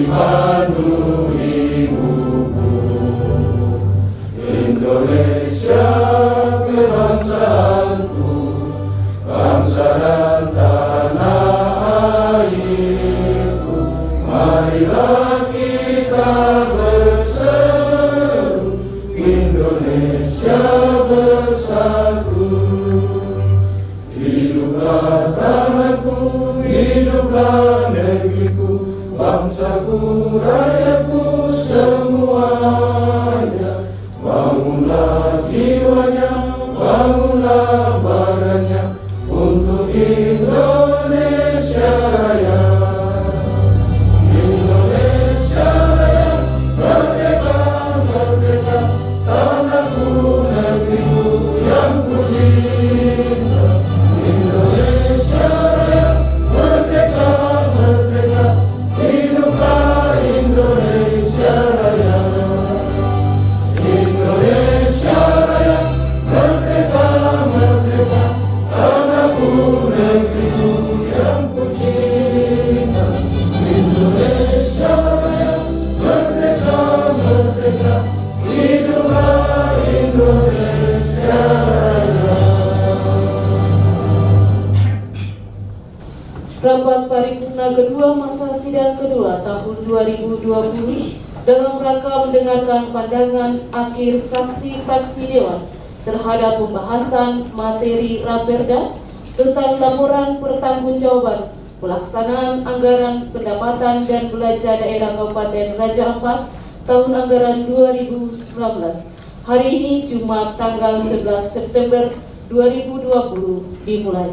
Mandu ibuku, Indonesia kebangsaanku, bangsa dan tanah airku. Marilah kita berseru, Indonesia bersatu. Hiduplah tanahku, hiduplah negeriku, bangsaku, rakyatku semuanya. Bangunlah jiwanya, bangunlah badannya untuk Indonesia Raya. Indonesia Raya, merdeka, merdeka, tanahku, negeriku yang ku cinta. Indonesia Raya, merdeka, merdeka, hiduplah Indonesia Raya. Indonesia Raya, merdeka, merdeka, tanahku, negeriku yang ku cinta. Indonesia Raya, merdeka, merdeka, hiduplah Indonesia Raya. Rapat paripurna kedua masa sidang kedua tahun 2020 dalam rangka mendengarkan pandangan akhir fraksi-fraksi Dewan terhadap pembahasan materi Raperda tentang laporan pertanggungjawaban pelaksanaan anggaran pendapatan dan belanja daerah Kabupaten Raja Ampat tahun anggaran 2019. Hari ini Jumat tanggal 11 September 2020 dimulai.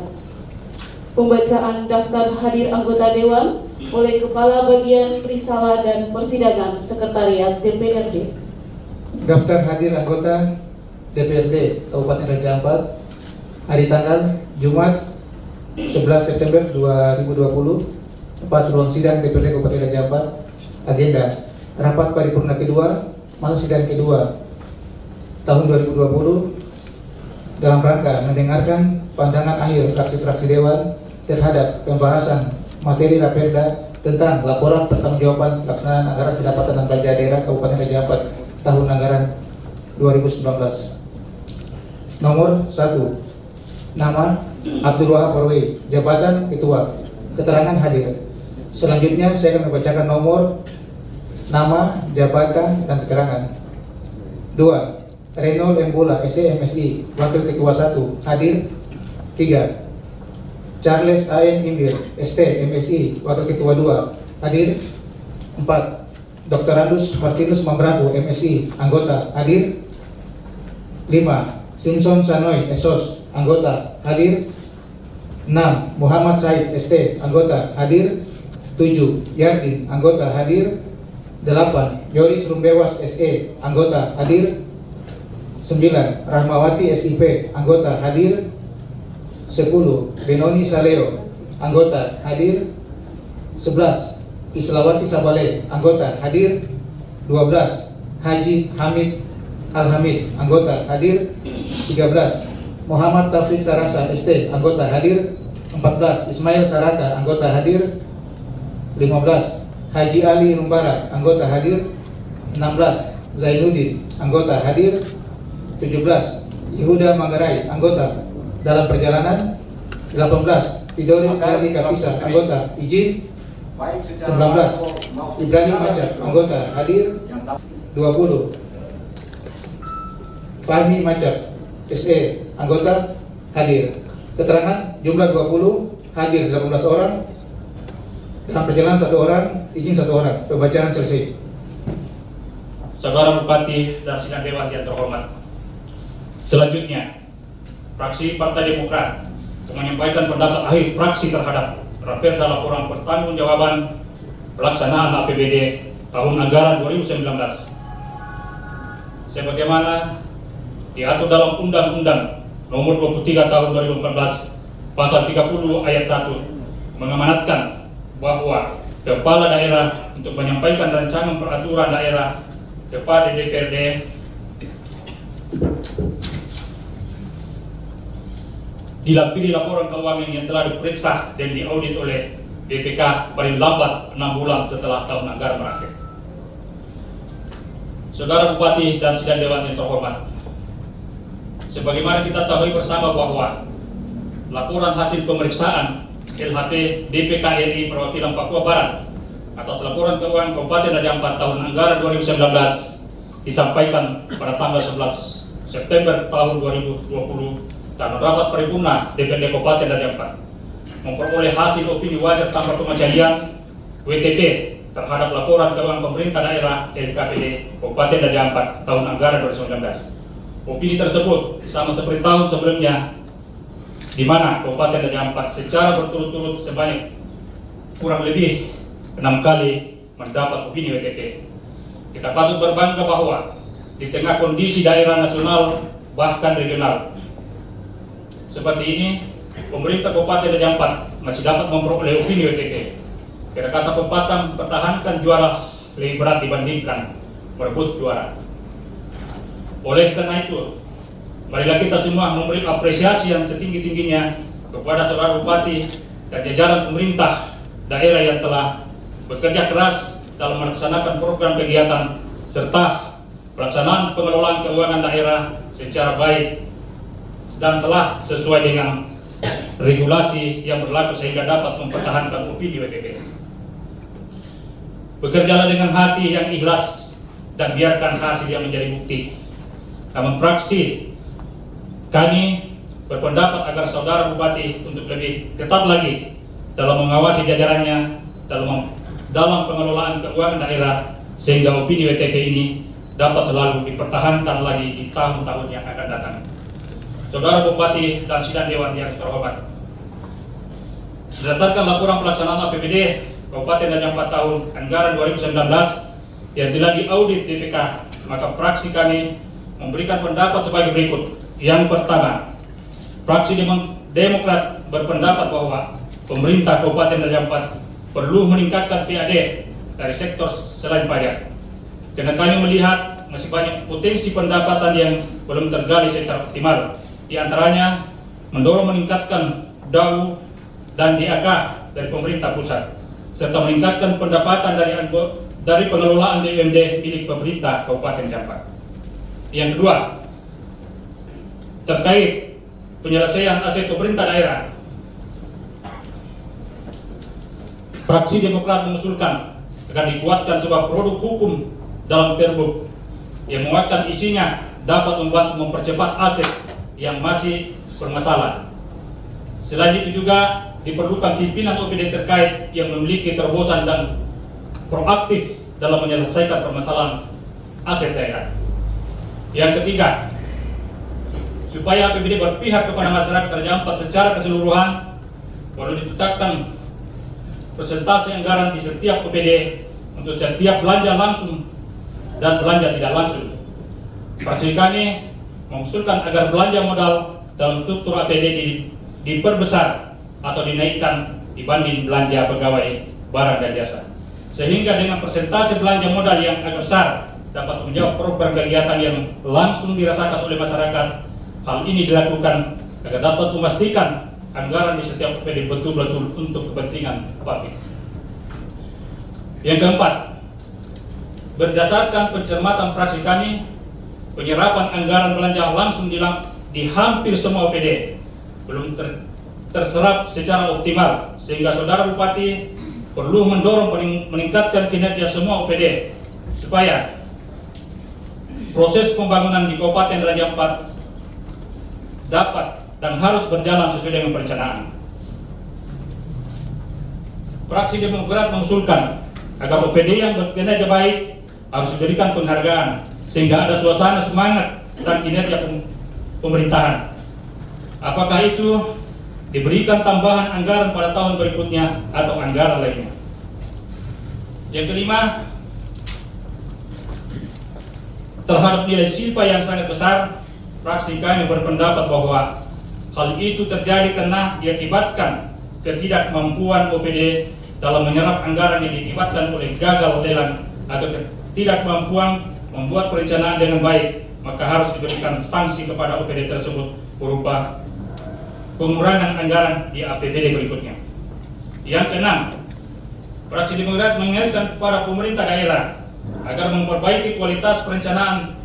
Pembacaan daftar hadir anggota Dewan oleh Kepala Bagian Risalah dan Persidangan Sekretariat DPRD. Daftar hadir anggota DPRD Kabupaten Raja Ampat hari tanggal Jumat 11 September 2020, tempat ruang sidang DPRD Kabupaten Raja Ampat. Agenda rapat paripurna kedua masa sidang kedua tahun 2020 dalam rangka mendengarkan pandangan akhir fraksi-fraksi Dewan terhadap pembahasan materi Raperda tentang laporan pertanggungjawaban pelaksanaan anggaran pendapatan dan belanja daerah Kabupaten Raja Ampat tahun anggaran 2019. Nomor 1, nama Abdul Wahab Parwei, jabatan ketua. Keterangan hadir. Selanjutnya saya akan membacakan nomor, nama, jabatan, dan keterangan. 2. Reynold Embula, SE MSI, wakil ketua 1, hadir. 3. Charles A.M. Imbir, ST MSI, wakil ketua 2, hadir. 4. Dr. Andus Martinus Mambratu, MSI, anggota, hadir. 5. Simpson Sanoy, SOS, anggota, hadir. 6. Muhammad Said, ST, anggota, hadir. 7. Yardin, anggota, hadir. 8. Yoris Rumbewas, SE, anggota, hadir. 9. Rahmawati SIP, anggota, hadir. 10. Benoni Saleo, anggota, hadir. 11. Islawati Sabale, anggota, hadir. 12. Haji Hamid Al-Hamid, anggota, hadir. 13. Muhammad Taufik Sarasa, ST, anggota, hadir. 14. Ismail Saraka, anggota, hadir. 15. Haji Ali Rumbara, anggota, hadir. 16. Zainuddin, anggota, hadir. 17. Yehuda Manggarai, anggota, dalam perjalanan. 18. Tidoris Ali Kapisa, anggota, izin. 19. Ibrahim Macat, anggota, hadir. 20. Fahmi Macat, SE, anggota, hadir. Keterangan jumlah 20, hadir 18 orang, dalam perjalanan 1 orang, izin 1 orang. Pembacaan selesai. Saudara Bupati dan sidang Dewan yang terhormat. Selanjutnya, fraksi Partai Demokrat menyampaikan pendapat akhir fraksi terhadap Raperda laporan pertanggungjawaban pelaksanaan APBD tahun anggaran 2019 sebagaimana diatur dalam Undang-Undang Nomor 23 Tahun 2014 Pasal 30 Ayat 1 mengamanatkan bahwa Kepala Daerah untuk menyampaikan rancangan peraturan daerah kepada DPRD dilampiri laporan keuangan yang telah diperiksa dan diaudit oleh BPK paling lambat 6 bulan setelah tahun anggaran berakhir. Saudara Bupati dan Sidang Dewan yang terhormat, sebagaimana kita tahu bersama bahwa laporan hasil pemeriksaan LHP BPK RI Perwakilan Papua Barat atas laporan keuangan Kabupaten Raja Ampat tahun anggaran 2019 disampaikan pada tanggal 11 September tahun 2020 dan rapat paripurna DPRD Kabupaten Raja Ampat memperoleh hasil opini wajar tanpa pengecualian WTP terhadap laporan keuangan pemerintah daerah LKPD Kabupaten Raja Ampat tahun anggaran 2019. Opini tersebut sama seperti tahun sebelumnya, di mana Kabupaten Raja Ampat secara berturut-turut sebanyak kurang lebih 6 kali mendapat opini WTP. Kita patut berbangga bahwa di tengah kondisi daerah nasional bahkan regional seperti ini, pemerintah Kabupaten Raja Ampat masih dapat memperoleh opini WTP. Kata pepatah mempertahankan juara lebih berat dibandingkan merebut juara. Oleh karena itu, marilah kita semua memberi apresiasi yang setinggi-tingginya kepada saudara Bupati dan jajaran pemerintah daerah yang telah bekerja keras dalam melaksanakan program kegiatan serta pelaksanaan pengelolaan keuangan daerah secara baik dan telah sesuai dengan regulasi yang berlaku sehingga dapat mempertahankan opini WTP. Bekerjalah dengan hati yang ikhlas dan biarkan hasil yang menjadi bukti. Namun fraksi kami berpendapat agar saudara Bupati untuk lebih ketat lagi dalam mengawasi jajarannya dalam pengelolaan keuangan daerah sehingga opini WTP ini dapat selalu dipertahankan lagi di tahun-tahun yang akan datang. Saudara Bupati dan Sidang Dewan yang terhormat, berdasarkan laporan pelaksanaan APBD Kabupaten Raja Ampat tahun anggaran 2019 yang telah diaudit BPK, maka fraksi kami memberikan pendapat sebagai berikut. Yang pertama, fraksi Demokrat berpendapat bahwa pemerintah Kabupaten Raja Ampat perlu meningkatkan PAD dari sektor selain pajak. Karena kami melihat masih banyak potensi pendapatan yang belum tergali secara optimal. Di antaranya mendorong meningkatkan DAU dan DAK dari pemerintah pusat, serta meningkatkan pendapatan dari pengelolaan BUMD milik pemerintah Kabupaten Raja Ampat. Yang kedua, terkait penyelesaian aset pemerintah daerah, fraksi Demokrat mengusulkan agar dikuatkan sebuah produk hukum dalam Perbup yang menguatkan isinya dapat membantu mempercepat aset yang masih bermasalah. Selain itu juga diperlukan pimpinan OPD terkait yang memiliki terobosan dan proaktif dalam menyelesaikan permasalahan aset daerah. Yang ketiga, supaya APBD berpihak kepada masyarakat Raja Ampat secara keseluruhan, perlu ditetapkan persentase anggaran di setiap OPD untuk setiap belanja langsung dan belanja tidak langsung. Fraksi kami mengusulkan agar belanja modal dalam struktur APBD diperbesar atau dinaikkan dibanding belanja pegawai barang dan jasa, sehingga dengan persentase belanja modal yang agak besar dapat menjawab program kegiatan yang langsung dirasakan oleh masyarakat. Hal ini dilakukan agar dapat memastikan anggaran di setiap OPD betul-betul untuk kepentingan publik. Yang keempat, berdasarkan pencermatan fraksi kami, penyerapan anggaran belanja langsung di hampir semua OPD belum terserap secara optimal, sehingga saudara Bupati perlu mendorong meningkatkan kinerja semua OPD supaya proses pembangunan di Kabupaten Raja Ampat dapat dan harus berjalan sesuai dengan perencanaan. Fraksi Demokrat mengusulkan agar OPD yang berkinerja baik harus diberikan penghargaan sehingga ada suasana semangat dan kinerja pemerintahan. Apakah itu diberikan tambahan anggaran pada tahun berikutnya atau anggaran lainnya. Yang kelima, terhadap nilai silpa yang sangat besar, fraksi kami berpendapat bahwa hal itu terjadi karena diakibatkan ketidakmampuan OPD dalam menyerap anggaran yang diakibatkan oleh gagal lelang atau ketidakmampuan membuat perencanaan dengan baik, maka harus diberikan sanksi kepada OPD tersebut berupa pengurangan anggaran di APBD berikutnya. Yang keenam, Fraksi Demokrat mengingatkan kepada pemerintah daerah agar memperbaiki kualitas perencanaan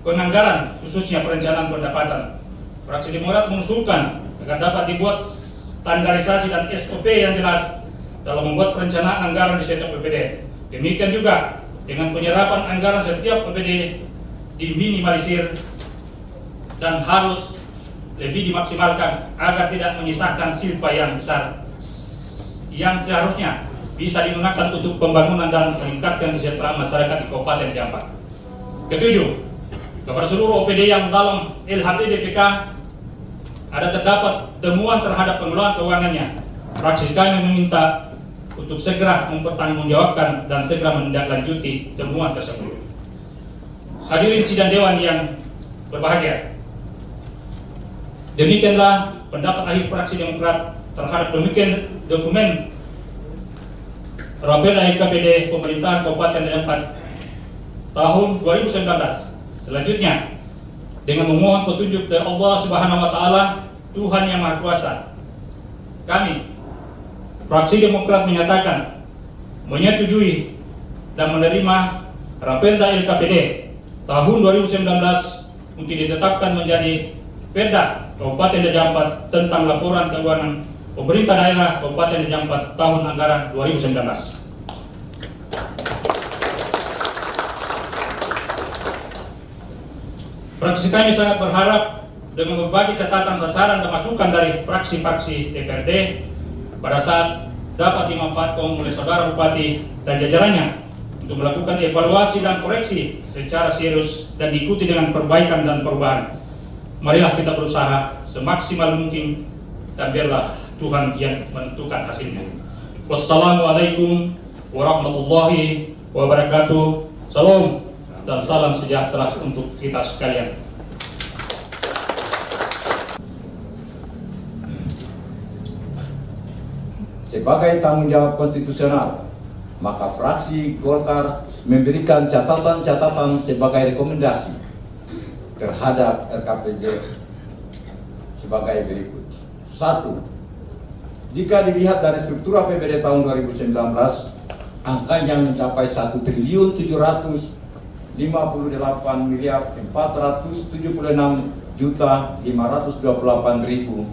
penganggaran, khususnya perencanaan pendapatan. Fraksi Demokrat mengusulkan agar dapat dibuat standarisasi dan SOP yang jelas dalam membuat perencanaan anggaran di setiap PPD. Demikian juga dengan penyerapan anggaran setiap PPD diminimalisir dan harus lebih dimaksimalkan agar tidak menyisakan silpa yang besar yang seharusnya bisa digunakan untuk pembangunan dan meningkatkan kesejahteraan masyarakat di Kabupaten Jampat. Ketujuh, kepada seluruh OPD yang dalam LHP BPK ada terdapat temuan terhadap pengelolaan keuangannya, fraksi kami meminta untuk segera mempertanggungjawabkan dan segera menindaklanjuti temuan tersebut. Hadirin sidang dewan yang berbahagia, demikianlah pendapat akhir fraksi Demokrat terhadap dokumen Raperda LKPD Pemerintahan Kabupaten Jampat tahun 2019. Selanjutnya, dengan memohon petunjuk dari Allah Subhanahu wa Ta'ala, Tuhan yang Maha Kuasa, kami fraksi Demokrat menyatakan menyetujui dan menerima Raperda LKPD tahun 2019 untuk ditetapkan menjadi Perda Kabupaten Jampat tentang laporan keuangan pemerintah daerah Kabupaten Jampat tahun anggaran 2019. Fraksi kami sangat berharap dengan berbagai catatan, sasaran, dan masukan dari fraksi-fraksi DPRD pada saat dapat dimanfaatkan oleh saudara Bupati dan jajarannya untuk melakukan evaluasi dan koreksi secara serius dan diikuti dengan perbaikan dan perubahan. Marilah kita berusaha semaksimal mungkin dan biarlah Tuhan yang menentukan hasilnya. Wassalamualaikum warahmatullahi wabarakatuh. Salam dan salam sejahtera untuk kita sekalian. Sebagai tanggung jawab konstitusional, maka fraksi Golkar memberikan catatan-catatan sebagai rekomendasi terhadap RKPD sebagai berikut. 1. Jika dilihat dari struktur APBD tahun 2019, angkanya mencapai 1.741.476.528.000,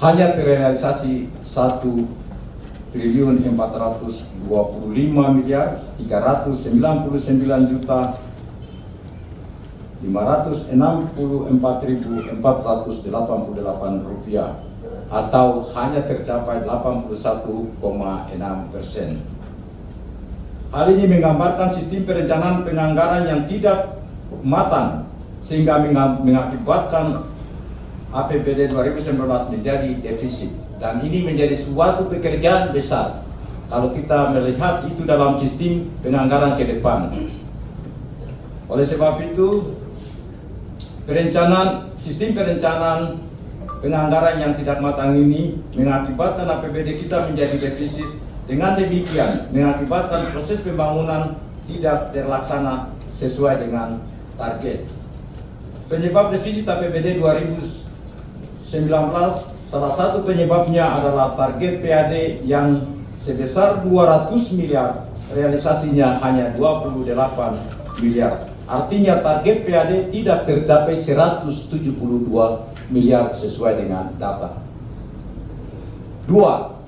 hanya terrealisasi 1.345.369.564.488 rupiah, atau hanya tercapai 81,6%. Hal ini menggambarkan sistem perencanaan penganggaran yang tidak matang sehingga mengakibatkan APBD 2019 menjadi defisit, dan ini menjadi suatu pekerjaan besar kalau kita melihat itu dalam sistem penganggaran ke depan. Oleh sebab itu, sistem perencanaan penganggaran yang tidak matang ini mengakibatkan APBD kita menjadi defisit. Dengan demikian, mengakibatkan proses pembangunan tidak terlaksana sesuai dengan target. Penyebab defisit APBD 2019, salah satu penyebabnya adalah target PAD yang sebesar 200 miliar, realisasinya hanya 28 miliar. Artinya target PAD tidak tercapai 172 miliar sesuai dengan data. 2.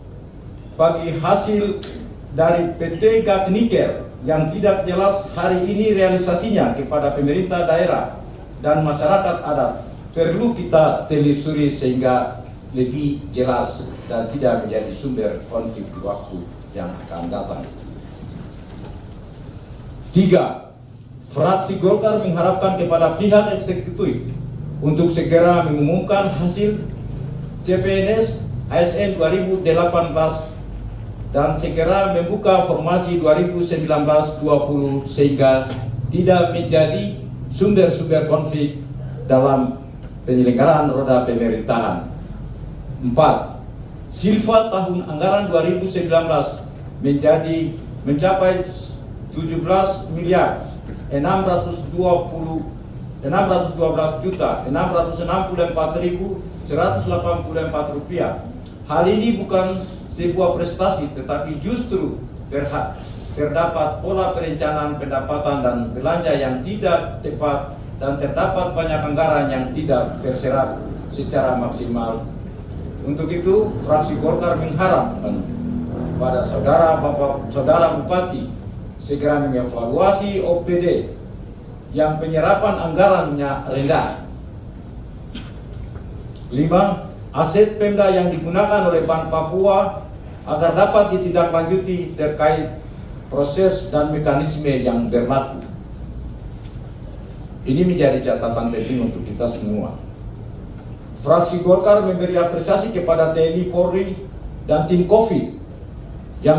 Bagi hasil dari PT Gatniker yang tidak jelas hari ini realisasinya kepada pemerintah daerah dan masyarakat adat, perlu kita telusuri sehingga lebih jelas dan tidak menjadi sumber konflik di waktu yang akan datang. 3. Fraksi Golkar mengharapkan kepada pihak eksekutif untuk segera mengumumkan hasil CPNS ASN 2018 dan segera membuka formasi 2019-20 sehingga tidak menjadi sumber-sumber konflik dalam penyelenggaraan roda pemerintahan. 4. Silva tahun anggaran 2019 mencapai 17 miliar 612.664.184 rupiah. Hal ini bukan sebuah prestasi, tetapi justru terdapat pola perencanaan pendapatan dan belanja yang tidak tepat dan terdapat banyak anggaran yang tidak terserap secara maksimal. Untuk itu, fraksi Golkar mengharapkan pada saudara Bupati segera mengevaluasi OPD yang penyerapan anggarannya rendah. 5. Aset Pemda yang digunakan oleh Bank Papua agar dapat ditindaklanjuti terkait proses dan mekanisme yang berlaku. Ini menjadi catatan penting untuk kita semua. Fraksi Golkar memberi apresiasi kepada TNI, Polri, dan tim COVID yang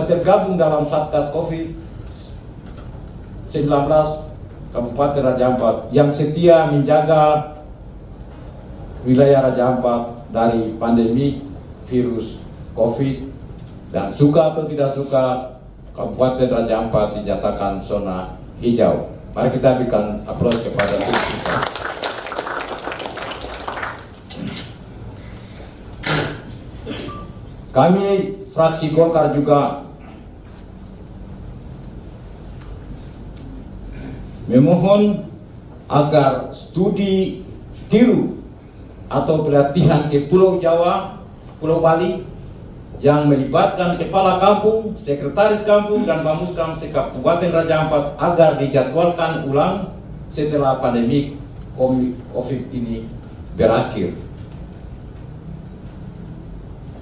tergabung dalam Satgas COVID-19 Kabupaten Raja Ampat yang setia menjaga wilayah Raja Ampat dari pandemi virus COVID, dan suka atau tidak suka Kabupaten Raja Ampat dinyatakan zona hijau. Mari kita berikan aplaus kepada tim kita. Kami fraksi Golkar juga memohon agar studi tiru atau pelatihan ke Pulau Jawa, Pulau Bali yang melibatkan kepala kampung, sekretaris kampung, dan Bamuskam Kabupaten Raja Ampat agar dijadwalkan ulang setelah pandemi COVID ini berakhir.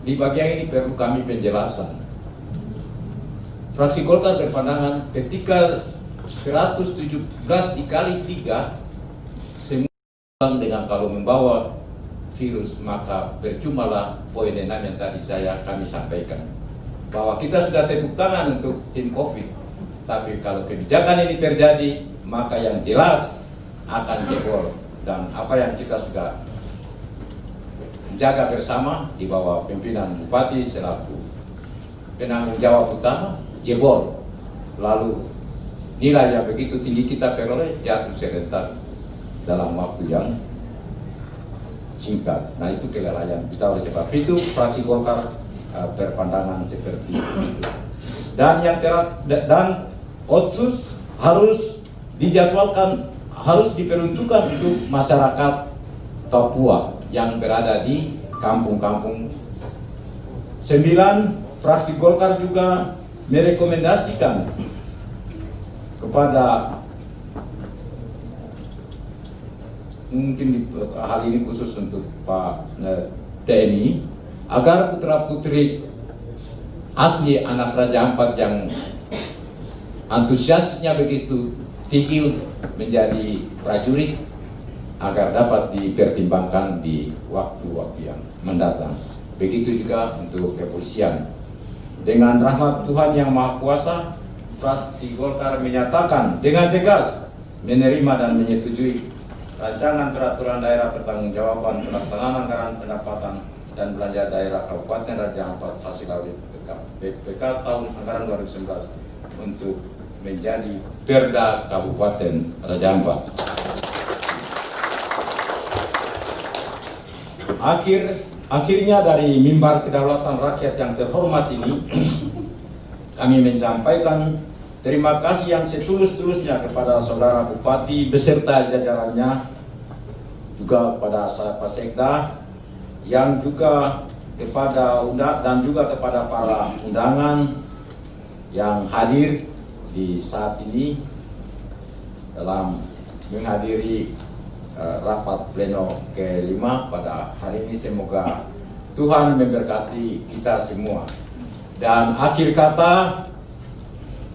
Di bagian ini perlu kami penjelasan. Fraksi Golkar berpandangan ketika 117 dikali 3 semua dengan kalau membawa virus, maka percumalah poin 6 yang tadi kami sampaikan, bahwa kita sudah tepuk tangan untuk tim COVID, tapi kalau kebijakan ini terjadi, maka yang jelas akan jebol. Dan apa yang kita sudah menjaga bersama di bawah pimpinan Bupati selaku penanggung jawab utama jebol, lalu nilai yang begitu tinggi kita peroleh jatuh serentak dalam waktu yang singkat. Nah, itu kelalaian kita. Oleh sebab itu fraksi Golkar berpandangan seperti itu. Dan yang dan otsus harus dijadwalkan, harus diperuntukkan untuk masyarakat Papua yang berada di kampung-kampung. 9. Fraksi Golkar juga merekomendasikan kepada, mungkin hal ini khusus untuk Pak TNI, agar putra-putri asli anak Raja Ampat yang antusiasnya begitu tinggi untuk menjadi prajurit agar dapat dipertimbangkan di waktu-waktu yang mendatang. Begitu juga untuk kepolisian. Dengan rahmat Tuhan Yang Maha Kuasa, fraksi Golkar menyatakan dengan tegas menerima dan menyetujui rancangan peraturan daerah pertanggungjawaban pelaksanaan anggaran pendapatan dan belanja daerah Kabupaten Raja Ampat hasil audit BPK tahun anggaran 2019 untuk menjadi Perda Kabupaten Raja Ampat. Akhirnya dari mimbar kedaulatan rakyat yang terhormat ini, kami menyampaikan terima kasih yang setulus-tulusnya kepada saudara Bupati beserta jajarannya, juga kepada Pak Sekda, yang juga kepada dan juga kepada para undangan yang hadir di saat ini dalam menghadiri rapat pleno ke-5 pada hari ini. Semoga Tuhan memberkati kita semua. Dan akhir kata,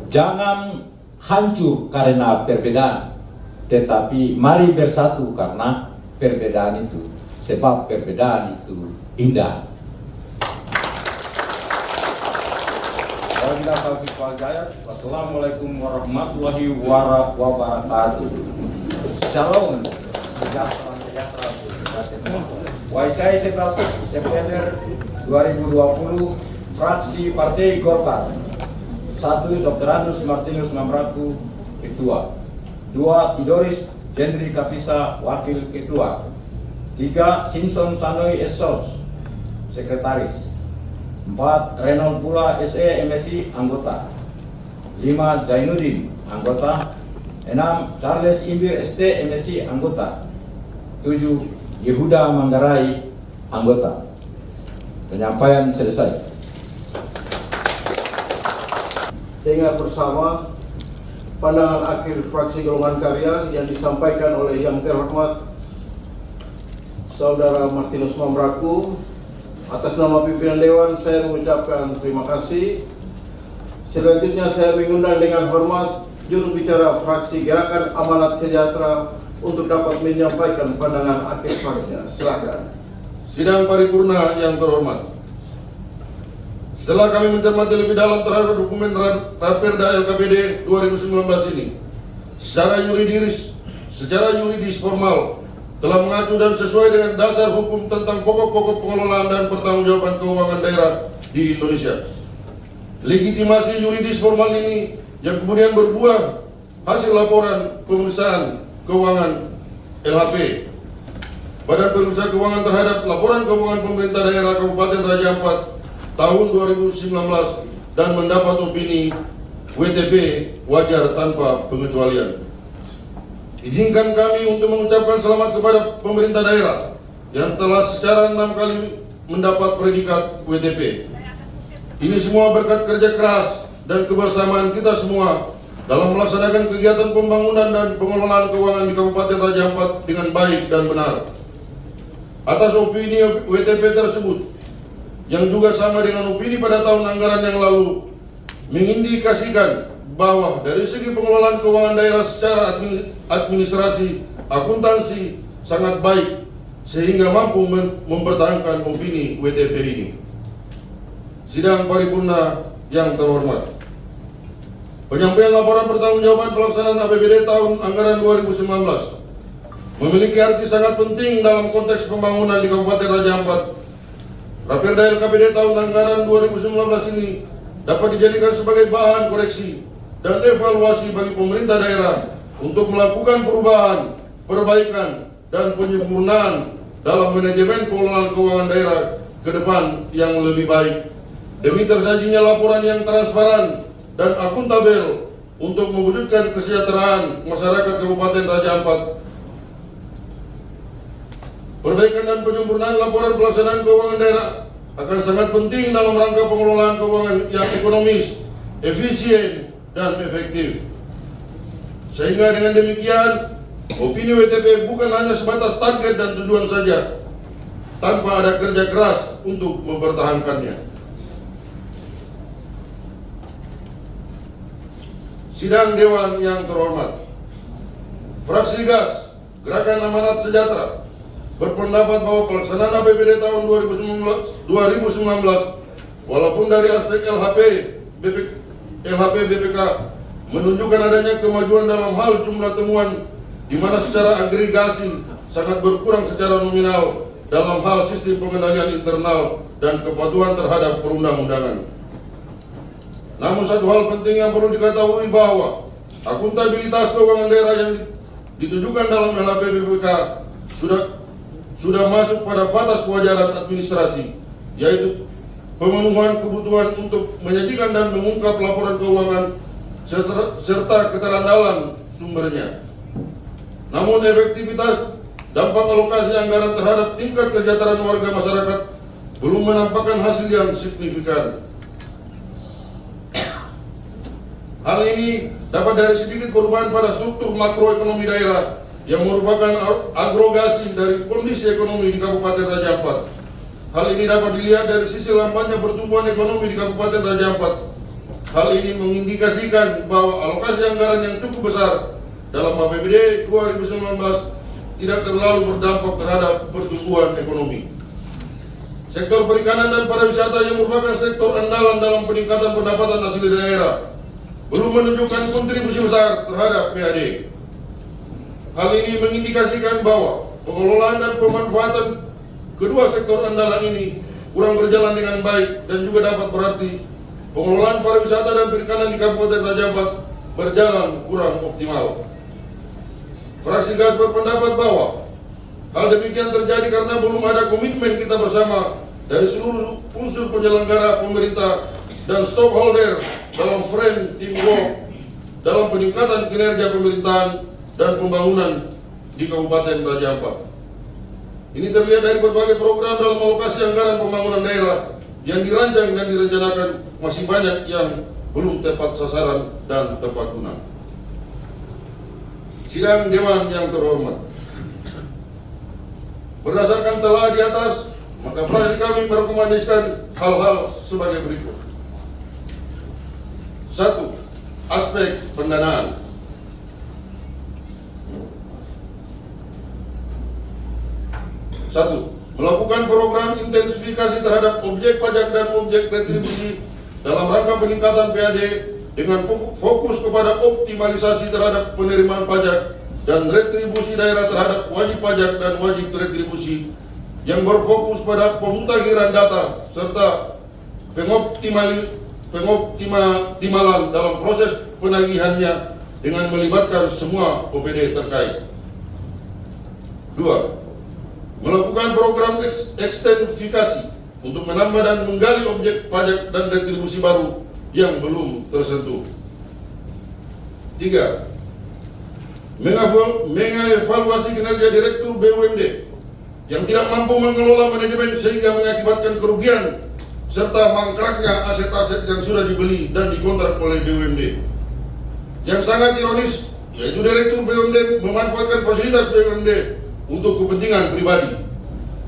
jangan hancur karena perbedaan, tetapi mari bersatu karena perbedaan itu, sebab perbedaan itu indah. Wassalamualaikum warahmatullahi wabarakatuh. Shalom. Sejahtera. Waisai 11 September 2020, fraksi Partai Golkar. 1. Dr. Andrus Martinus Mambraku, Ketua. 2. Tidoris Jendri Kapisa, Wakil Ketua. 3. Simpson Sanoi Esos, Sekretaris. 4. Reynold Pula SE MSI anggota. 5. Zainuddin anggota. 6. Charles Imbir ST MSI anggota. 7. Yehuda Manggarai anggota. Penyampaian selesai. Dengar bersama pandangan akhir fraksi golongan karya yang disampaikan oleh yang terhormat Saudara Martinus Mambraku. Atas nama pimpinan Dewan saya mengucapkan terima kasih. Selanjutnya saya mengundang dengan hormat juru bicara fraksi Gerakan Amanat Sejahtera untuk dapat menyampaikan pandangan akhir fraksinya. Silakan. Sidang paripurna yang terhormat, setelah kami mencermati lebih dalam terhadap dokumen Raperda LKPD 2019 ini, secara yuridis formal telah mengacu dan sesuai dengan dasar hukum tentang pokok-pokok pengelolaan dan pertanggungjawaban keuangan daerah di Indonesia. Legitimasi yuridis formal ini yang kemudian berbuah hasil laporan pemeriksaan keuangan LHP Badan Pemeriksa Keuangan terhadap laporan keuangan pemerintah daerah Kabupaten Raja Ampat tahun 2019 dan mendapat opini WTP wajar tanpa pengecualian. Izinkan kami untuk mengucapkan selamat kepada pemerintah daerah yang telah secara 6 kali mendapat predikat WTP. Ini semua berkat kerja keras dan kebersamaan kita semua dalam melaksanakan kegiatan pembangunan dan pengelolaan keuangan di Kabupaten Raja Ampat dengan baik dan benar. Atas opini WTP tersebut, yang juga sama dengan opini pada tahun anggaran yang lalu, mengindikasikan bahwa dari segi pengelolaan keuangan daerah secara administrasi, akuntansi sangat baik sehingga mampu mempertahankan opini WTP ini. Sidang paripurna yang terhormat, penyampaian laporan pertanggungjawaban pelaksanaan APBD tahun anggaran 2019 memiliki arti sangat penting dalam konteks pembangunan di Kabupaten Raja Ampat. Raperda LKPD tahun anggaran 2019 ini dapat dijadikan sebagai bahan koreksi dan evaluasi bagi pemerintah daerah untuk melakukan perubahan, perbaikan, dan penyempurnaan dalam manajemen pengelolaan keuangan daerah ke depan yang lebih baik, demi tersajinya laporan yang transparan dan akuntabel untuk mewujudkan kesejahteraan masyarakat Kabupaten Raja Ampat. Perbaikan dan penyempurnaan laporan pelaksanaan keuangan daerah akan sangat penting dalam rangka pengelolaan keuangan yang ekonomis, efisien, dan efektif. Sehingga dengan demikian, opini WTP bukan hanya sebatas target dan tujuan saja, tanpa ada kerja keras untuk mempertahankannya. Sidang Dewan yang terhormat, fraksi GAS, Gerakan Amanat Sejahtera, berpendapat bahwa pelaksanaan APBD tahun 2019 walaupun dari aspek LHP BPK menunjukkan adanya kemajuan dalam hal jumlah temuan di mana secara agregasi sangat berkurang secara nominal dalam hal sistem pengendalian internal dan kepatuhan terhadap perundang-undangan. Namun satu hal penting yang perlu diketahui bahwa akuntabilitas keuangan daerah yang ditujukan dalam LHP BPK sudah masuk pada batas kewajaran administrasi, yaitu pemenuhan kebutuhan untuk menyajikan dan mengungkap laporan keuangan serta keterandalan sumbernya. Namun efektivitas dampak alokasi anggaran terhadap tingkat kesejahteraan warga masyarakat belum menampakkan hasil yang signifikan. Hal ini dapat dari sedikit perubahan pada struktur makroekonomi daerah yang merupakan agregasi dari kondisi ekonomi di Kabupaten Raja Ampat. Hal ini dapat dilihat dari sisi lambatnya pertumbuhan ekonomi di Kabupaten Raja Ampat. Hal ini mengindikasikan bahwa alokasi anggaran yang cukup besar dalam APBD 2019 tidak terlalu berdampak terhadap pertumbuhan ekonomi. Sektor perikanan dan pariwisata yang merupakan sektor andalan dalam peningkatan pendapatan asli daerah belum menunjukkan kontribusi besar terhadap PAD. Hal ini mengindikasikan bahwa pengelolaan dan pemanfaatan kedua sektor andalan ini kurang berjalan dengan baik dan juga dapat berarti pengelolaan pariwisata dan perikanan di Kabupaten Raja Ampat berjalan kurang optimal. Fraksi GAS berpendapat bahwa hal demikian terjadi karena belum ada komitmen kita bersama dari seluruh unsur penyelenggara pemerintah dan stakeholder dalam frame teamwork dalam peningkatan kinerja pemerintahan dan pembangunan di Kabupaten Raja Ampat. Ini terlihat dari berbagai program dalam alokasi anggaran pembangunan daerah yang dirancang dan direncanakan, masih banyak yang belum tepat sasaran dan tepat guna. Sidang Dewan yang terhormat, berdasarkan telah di atas, maka fraksi kami merekomendasikan hal-hal sebagai berikut. 1. Aspek pendanaan. 1. Melakukan program intensifikasi terhadap objek pajak dan objek retribusi dalam rangka peningkatan PAD dengan fokus kepada optimalisasi terhadap penerimaan pajak dan retribusi daerah terhadap wajib pajak dan wajib retribusi yang berfokus pada pemutakhiran data serta pengoptimalan dalam proses penagihannya dengan melibatkan semua OPD terkait. 2. Melakukan program ekstensifikasi untuk menambah dan menggali objek pajak dan retribusi baru yang belum tersentuh. 3. Mengevaluasi kinerja Direktur BUMD yang tidak mampu mengelola manajemen sehingga mengakibatkan kerugian serta mangkraknya aset-aset yang sudah dibeli dan dikontrak oleh BUMD. Yang sangat ironis, yaitu Direktur BUMD memanfaatkan fasilitas BUMD untuk kepentingan pribadi.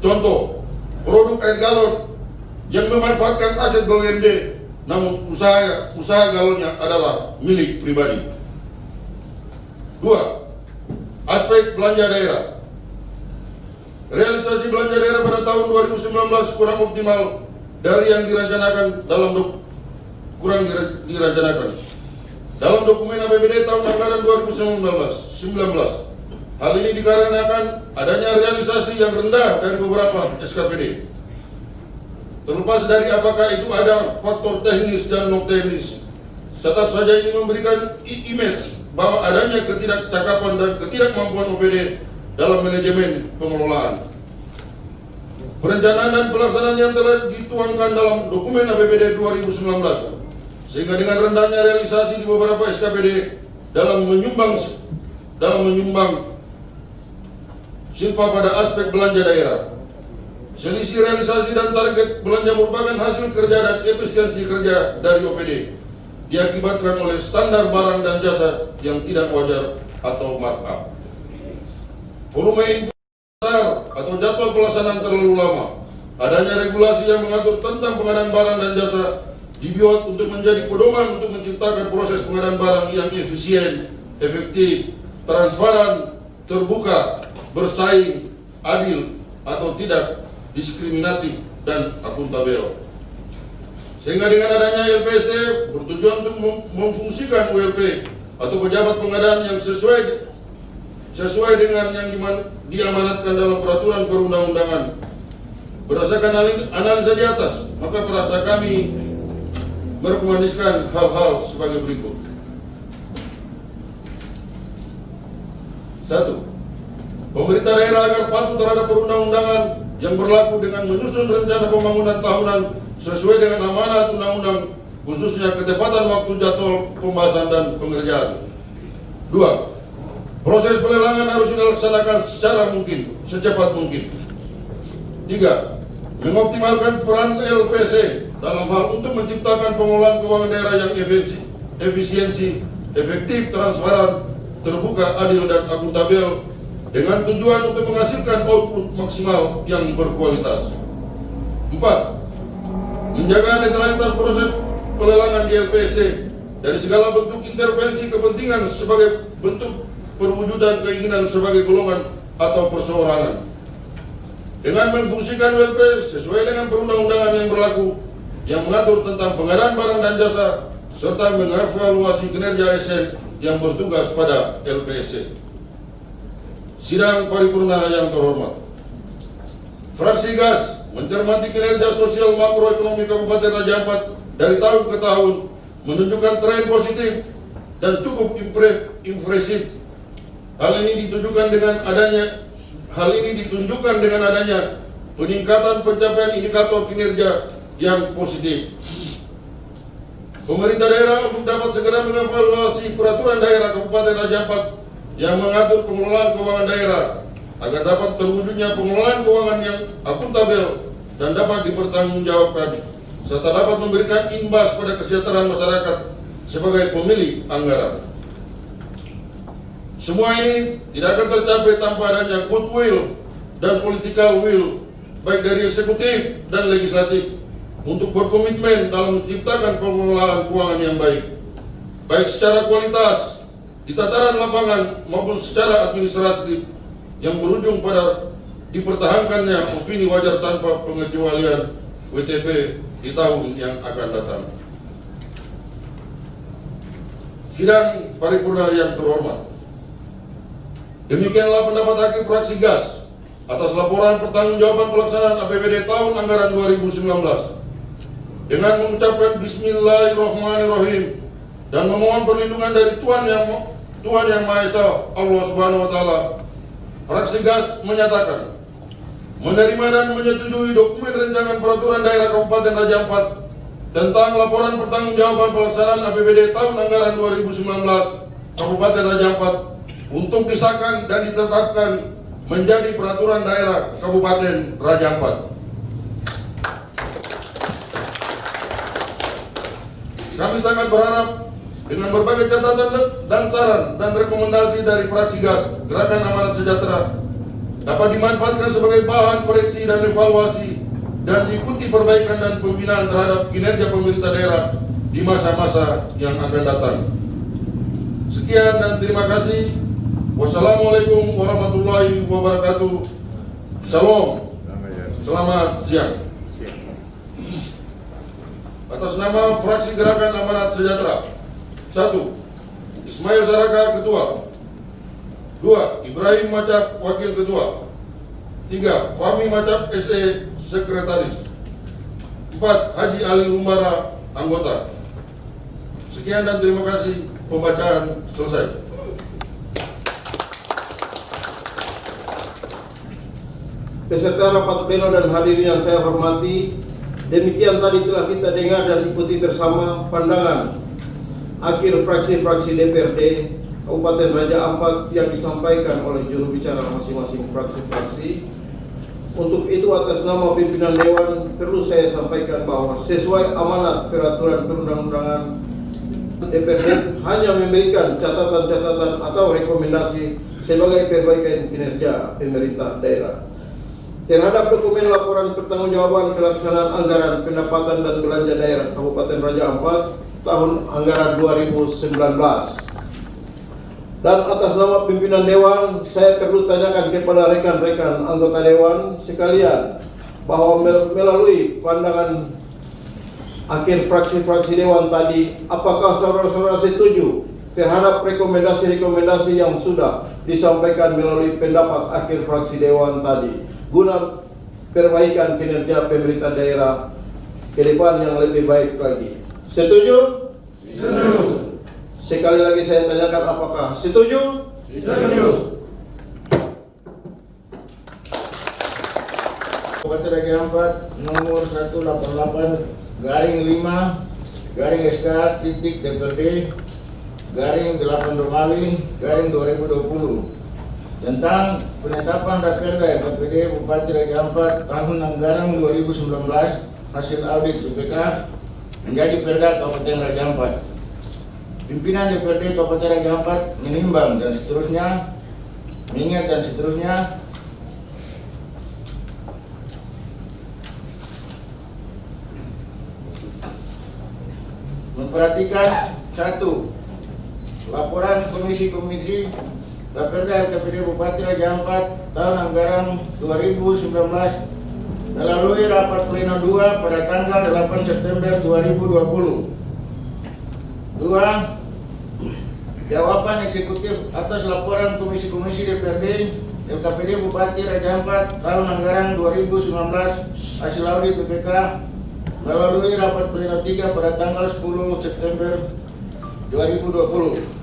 Contoh, produk air galon yang memanfaatkan aset BUMD, namun usaha galonnya adalah milik pribadi. 2. Aspek belanja daerah. Realisasi belanja daerah pada tahun 2019 kurang optimal dari yang direncanakan dalam dokumen APBD tahun anggaran 2019. Hal ini dikarenakan adanya realisasi yang rendah dari beberapa SKPD. Terlepas dari apakah itu ada faktor teknis dan non teknis, tetap saja ini memberikan image bahwa adanya ketidakcakapan dan ketidakmampuan OPD dalam manajemen pengelolaan. Perencanaan dan pelaksanaan yang telah dituangkan dalam dokumen APBD 2019, sehingga dengan rendahnya realisasi di beberapa SKPD dalam menyumbang silpa pada aspek belanja daerah. Selisih realisasi dan target belanja merupakan hasil kerja dan efisiensi kerja dari OPD, diakibatkan oleh standar barang dan jasa yang tidak wajar atau markup. Volume input besar atau jadwal pelaksanaan terlalu lama. Adanya regulasi yang mengatur tentang pengadaan barang dan jasa dibuat untuk menjadi pedoman untuk menciptakan proses pengadaan barang yang efisien, efektif, transparan, terbuka, bersaing, adil, atau tidak diskriminatif dan akuntabel. Sehingga dengan adanya LPC bertujuan untuk memfungsikan ULP atau pejabat pengadaan yang sesuai dengan yang diamanatkan dalam peraturan perundang-undangan. Berdasarkan analisa di atas, maka perasa kami merekomendasikan hal-hal sebagai berikut. 1. Pemerintah daerah agar patuh terhadap perundang-undangan yang berlaku dengan menyusun rencana pembangunan tahunan sesuai dengan amanat undang-undang, khususnya ketepatan waktu jadwal pembahasan dan pengerjaan. 2. Proses pelelangan harus dilaksanakan secepat mungkin. 3. Mengoptimalkan peran LPC dalam hal untuk menciptakan pengelolaan keuangan daerah yang efisiensi, efektif, transparan, terbuka, adil, dan akuntabel dengan tujuan untuk menghasilkan output maksimal yang berkualitas. 4. Menjaga netralitas proses pelelangan di LPC dari segala bentuk intervensi kepentingan sebagai bentuk perwujudan keinginan sebagai golongan atau perseorangan. Dengan memfungsikan ULP sesuai dengan perundang-undangan yang berlaku yang mengatur tentang pengadaan barang dan jasa serta mengevaluasi kinerja ASN yang bertugas pada LPSC. Sidang paripurna yang terhormat, fraksi GAS mencermati kinerja sosial makroekonomi Kabupaten Raja Ampat dari tahun ke tahun menunjukkan tren positif dan cukup impresif. Hal ini ditunjukkan dengan adanya peningkatan pencapaian indikator kinerja yang positif. Pemerintah daerah untuk dapat segera mengevaluasi peraturan daerah Kabupaten Raja Ampat yang mengatur pengelolaan keuangan daerah agar dapat terwujudnya pengelolaan keuangan yang akuntabel dan dapat dipertanggungjawabkan serta dapat memberikan imbas pada kesejahteraan masyarakat sebagai pemilik anggaran. Semua ini tidak akan tercapai tanpa adanya goodwill dan political will baik dari eksekutif dan legislatif untuk berkomitmen dalam menciptakan pengelolaan keuangan yang baik secara kualitas di tataran lapangan maupun secara administratif yang berujung pada dipertahankannya opini wajar tanpa pengecualian WTP di tahun yang akan datang. Sidang paripurna yang terhormat, demikianlah pendapat Hakim Fraksi GAS atas laporan pertanggungjawaban pelaksanaan APBD tahun anggaran 2019 dengan mengucapkan Bismillahirrahmanirrahim dan memohon perlindungan dari Tuhan Yang Maha Esa Allah Subhanahu wa Ta'ala. Fraksi GAS menyatakan menerima dan menyetujui dokumen rancangan peraturan daerah Kabupaten Raja Ampat tentang laporan pertanggungjawaban pelaksanaan APBD tahun anggaran 2019 Kabupaten Raja Ampat untuk disahkan dan ditetapkan menjadi peraturan daerah Kabupaten Raja Ampat. Kami sangat berharap dengan berbagai catatan dan saran dan rekomendasi dari fraksi GAS Gerakan Amanat Sejahtera dapat dimanfaatkan sebagai bahan koreksi dan evaluasi dan diikuti perbaikan dan pembinaan terhadap kinerja pemerintah daerah di masa-masa yang akan datang. Sekian dan terima kasih. Wassalamualaikum warahmatullahi wabarakatuh. Shalom. Selamat siang. Atas nama fraksi Gerakan Amanat Sejahtera, 1. Ismail Zaraka, Ketua. 2. Ibrahim Macap, Wakil Ketua. 3. Fahmi Macap, SE, Sekretaris. 4. Haji Ali Umbara, Anggota. Sekian dan terima kasih. Pembacaan selesai. Peserta rapat pleno dan hadirin yang saya hormati, demikian tadi telah kita dengar dan ikuti bersama pandangan akhir fraksi-fraksi DPRD Kabupaten Raja Ampat yang disampaikan oleh juru bicara masing-masing fraksi-fraksi. Untuk itu atas nama pimpinan Dewan perlu saya sampaikan bahwa sesuai amanat peraturan perundang-undangan, DPRD hanya memberikan catatan-catatan atau rekomendasi sebagai perbaikan kinerja pemerintah daerah. Terhadap dokumen laporan pertanggungjawaban pelaksanaan anggaran pendapatan dan belanja daerah Kabupaten Raja Ampat tahun anggaran 2019. Dan atas nama pimpinan Dewan, saya perlu tanyakan kepada rekan-rekan anggota Dewan sekalian bahwa melalui pandangan akhir fraksi-fraksi Dewan tadi, apakah saudara-saudara setuju terhadap rekomendasi-rekomendasi yang sudah disampaikan melalui pendapat akhir fraksi Dewan tadi guna perbaikan kinerja pemerintah daerah ke depan yang lebih baik lagi? Setuju? Setuju. Sekali lagi saya tanyakan, apakah setuju? Setuju. Kabupaten Raja Ampat nomor 188/SK.DPRD/8 Romawi/2020 tentang penetapan Rakerda APBD Bupati Raja Ampat tahun anggaran 2019 hasil audit BPK menjadi Perda Kabupaten Raja Ampat. Pimpinan DPRD Kabupaten Raja Ampat menimbang dan seterusnya, mengingat dan seterusnya, memperhatikan 1. Laporan komisi-komisi Raperda KPD Bupati Raja Ampat tahun anggaran 2019 melalui rapat pleno 2 pada tanggal 8 September 2020. 2. Jawaban eksekutif atas laporan komisi-komisi DPRD LKPD Bupati Raja Ampat tahun anggaran 2019 hasil audit BPK melalui rapat pleno 3 pada tanggal 10 September 2020.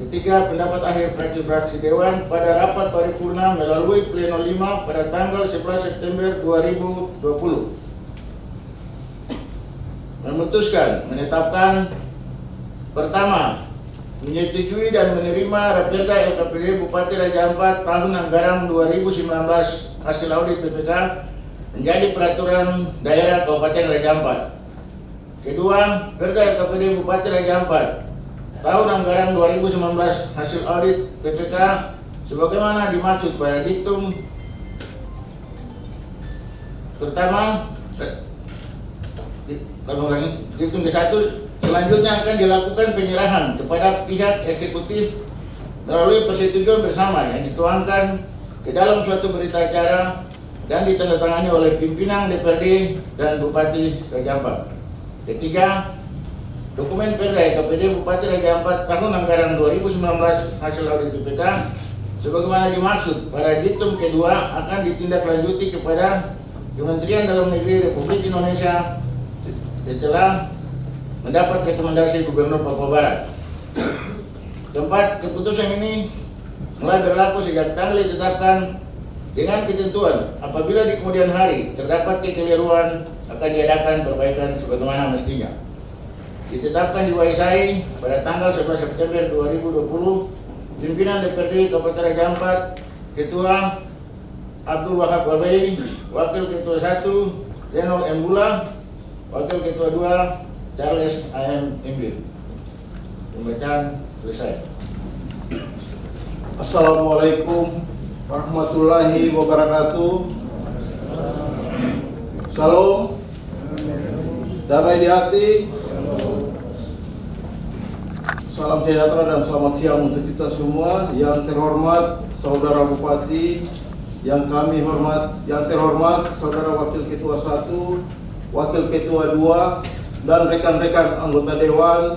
Ketiga, pendapat akhir fraksi-fraksi Dewan pada rapat paripurna melalui Pleno 5 pada tanggal 11 September 2020. Memutuskan menetapkan pertama, menyetujui dan menerima Raperda LKPD Bupati Raja Ampat tahun anggaran 2019 hasil audit BPK menjadi peraturan daerah Kabupaten Raja Ampat. Kedua, Perda LKPD Bupati Raja Ampat tahun anggaran 2019 hasil audit BPK sebagaimana dimaksud pada diktum pertama diktum ke-1. Selanjutnya akan dilakukan penyerahan kepada pihak eksekutif melalui persetujuan bersama yang dituangkan ke dalam suatu berita acara dan ditandatangani oleh pimpinan DPRD dan Bupati Raja Ampat. Ketiga, dokumen Perda LKPD Bupati Raja Ampat tahun anggaran 2019 hasil audit BPK sebagaimana dimaksud pada diktum kedua akan ditindaklanjuti kepada Kementerian Dalam Negeri Republik Indonesia setelah mendapat rekomendasi Gubernur Papua Barat. Keempat, keputusan ini mulai berlaku sejak tanggal ditetapkan dengan ketentuan apabila di kemudian hari terdapat kekeliruan akan diadakan perbaikan sebagaimana mestinya. Ditetapkan diwarisai pada tanggal 11 September 2020, pimpinan DPRD Kabupaten Raja Ampat, Ketua Abdul Wahab Walwei, Wakil Ketua 1 Renol Embula, Wakil Ketua 2 Charles A.M. Embil. Pembacaan selesai. Assalamualaikum warahmatullahi wabarakatuh. Salam, damai di hati, salam sejahtera dan selamat siang untuk kita semua. Yang terhormat Saudara Bupati, yang terhormat Saudara Wakil Ketua 1, Wakil Ketua 2, dan rekan-rekan anggota Dewan.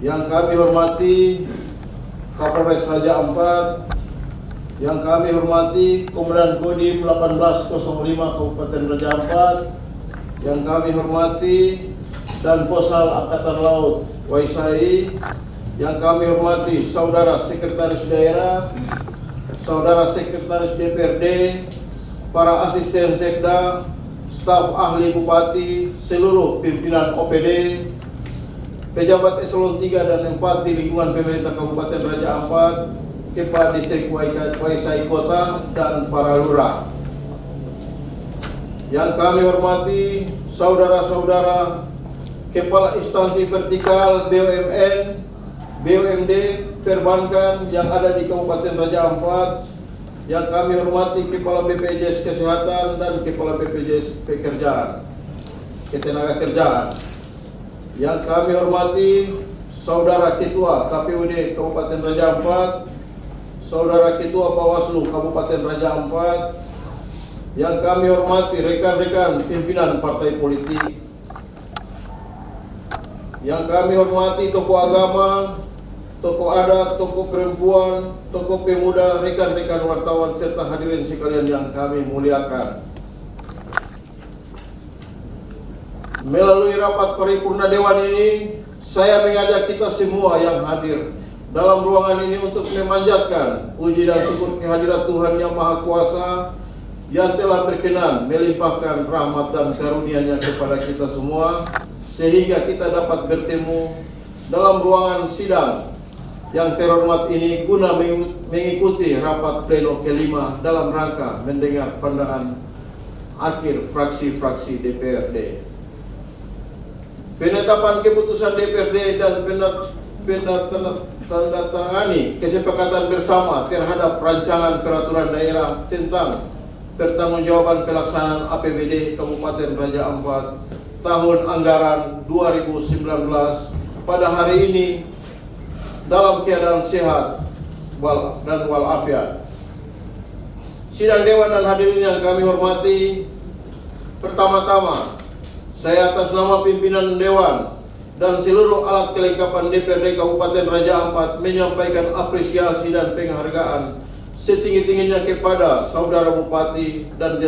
Yang kami hormati Kapolres Raja Ampat, yang kami hormati Komandan Kodim 1805 Kabupaten Raja Ampat, yang kami hormati dan Posal Angkatan Laut Waisai, yang kami hormati Saudara Sekretaris Daerah, Saudara Sekretaris DPRD, para asisten Sekda, staf ahli Bupati, seluruh pimpinan OPD, pejabat eselon 3 dan 4 di lingkungan pemerintah Kabupaten Raja Ampat, Kepala Distrik Waisai Kota, dan para lurah. Yang kami hormati saudara-saudara Kepala Instansi Vertikal BUMN, BUMD, Perbankan yang ada di Kabupaten Raja Ampat. Yang kami hormati Kepala BPJS Kesehatan dan Kepala BPJS Ketenagakerjaan. Yang kami hormati Saudara Ketua KPUD Kabupaten Raja Ampat, Saudara Ketua Bawaslu Kabupaten Raja Ampat, yang kami hormati rekan-rekan pimpinan partai politik, yang kami hormati tokoh agama, tokoh adat, tokoh perempuan, tokoh pemuda, rekan-rekan wartawan, serta hadirin sekalian yang kami muliakan. Melalui rapat paripurna Dewan ini, saya mengajak kita semua yang hadir dalam ruangan ini untuk memanjatkan puji dan syukur kehadirat Tuhan Yang Maha Kuasa yang telah berkenan melimpahkan rahmat dan karunia-Nya kepada kita semua, sehingga kita dapat bertemu dalam ruangan sidang yang terhormat ini guna mengikuti rapat pleno ke-5 dalam rangka mendengar pandangan akhir fraksi-fraksi DPRD. Penetapan keputusan DPRD dan penandatangani kesepakatan bersama terhadap rancangan peraturan daerah tentang pertanggungjawaban pelaksanaan APBD Kabupaten Raja Ampat tahun anggaran 2019 pada hari ini dalam keadaan sehat dan walafiat. Sidang Dewan dan hadirin yang kami hormati, pertama-tama saya atas nama pimpinan Dewan dan seluruh alat kelengkapan DPRD Kabupaten Raja Ampat menyampaikan apresiasi dan penghargaan setinggi-tingginya kepada Saudara Bupati dan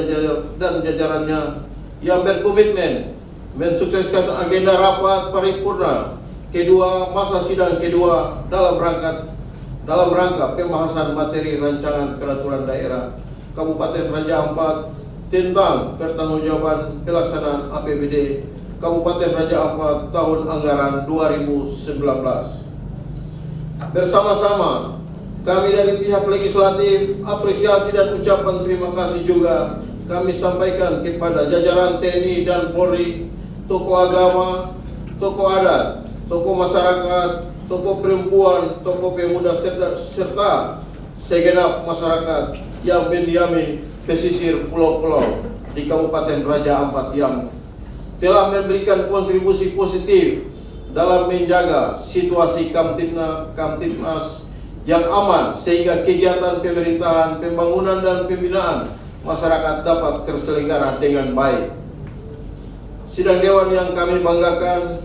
jajarannya yang berkomitmen mensukseskan agenda rapat paripurna kedua masa sidang kedua dalam rangka pembahasan materi rancangan peraturan daerah Kabupaten Raja Ampat tentang pertanggungjawaban pelaksanaan APBD Kabupaten Raja Ampat tahun anggaran 2019. Bersama-sama kami dari pihak legislatif apresiasi dan ucapan terima kasih juga kami sampaikan kepada jajaran TNI dan Polri, tokoh agama, tokoh adat, tokoh masyarakat, tokoh perempuan, tokoh pemuda serta segenap masyarakat yang mendiami pesisir pulau-pulau di Kabupaten Raja Ampat yang telah memberikan kontribusi positif dalam menjaga situasi Kamtipmas yang aman sehingga kegiatan pemerintahan, pembangunan dan pembinaan masyarakat dapat terselenggara dengan baik. Sidang Dewan yang kami banggakan,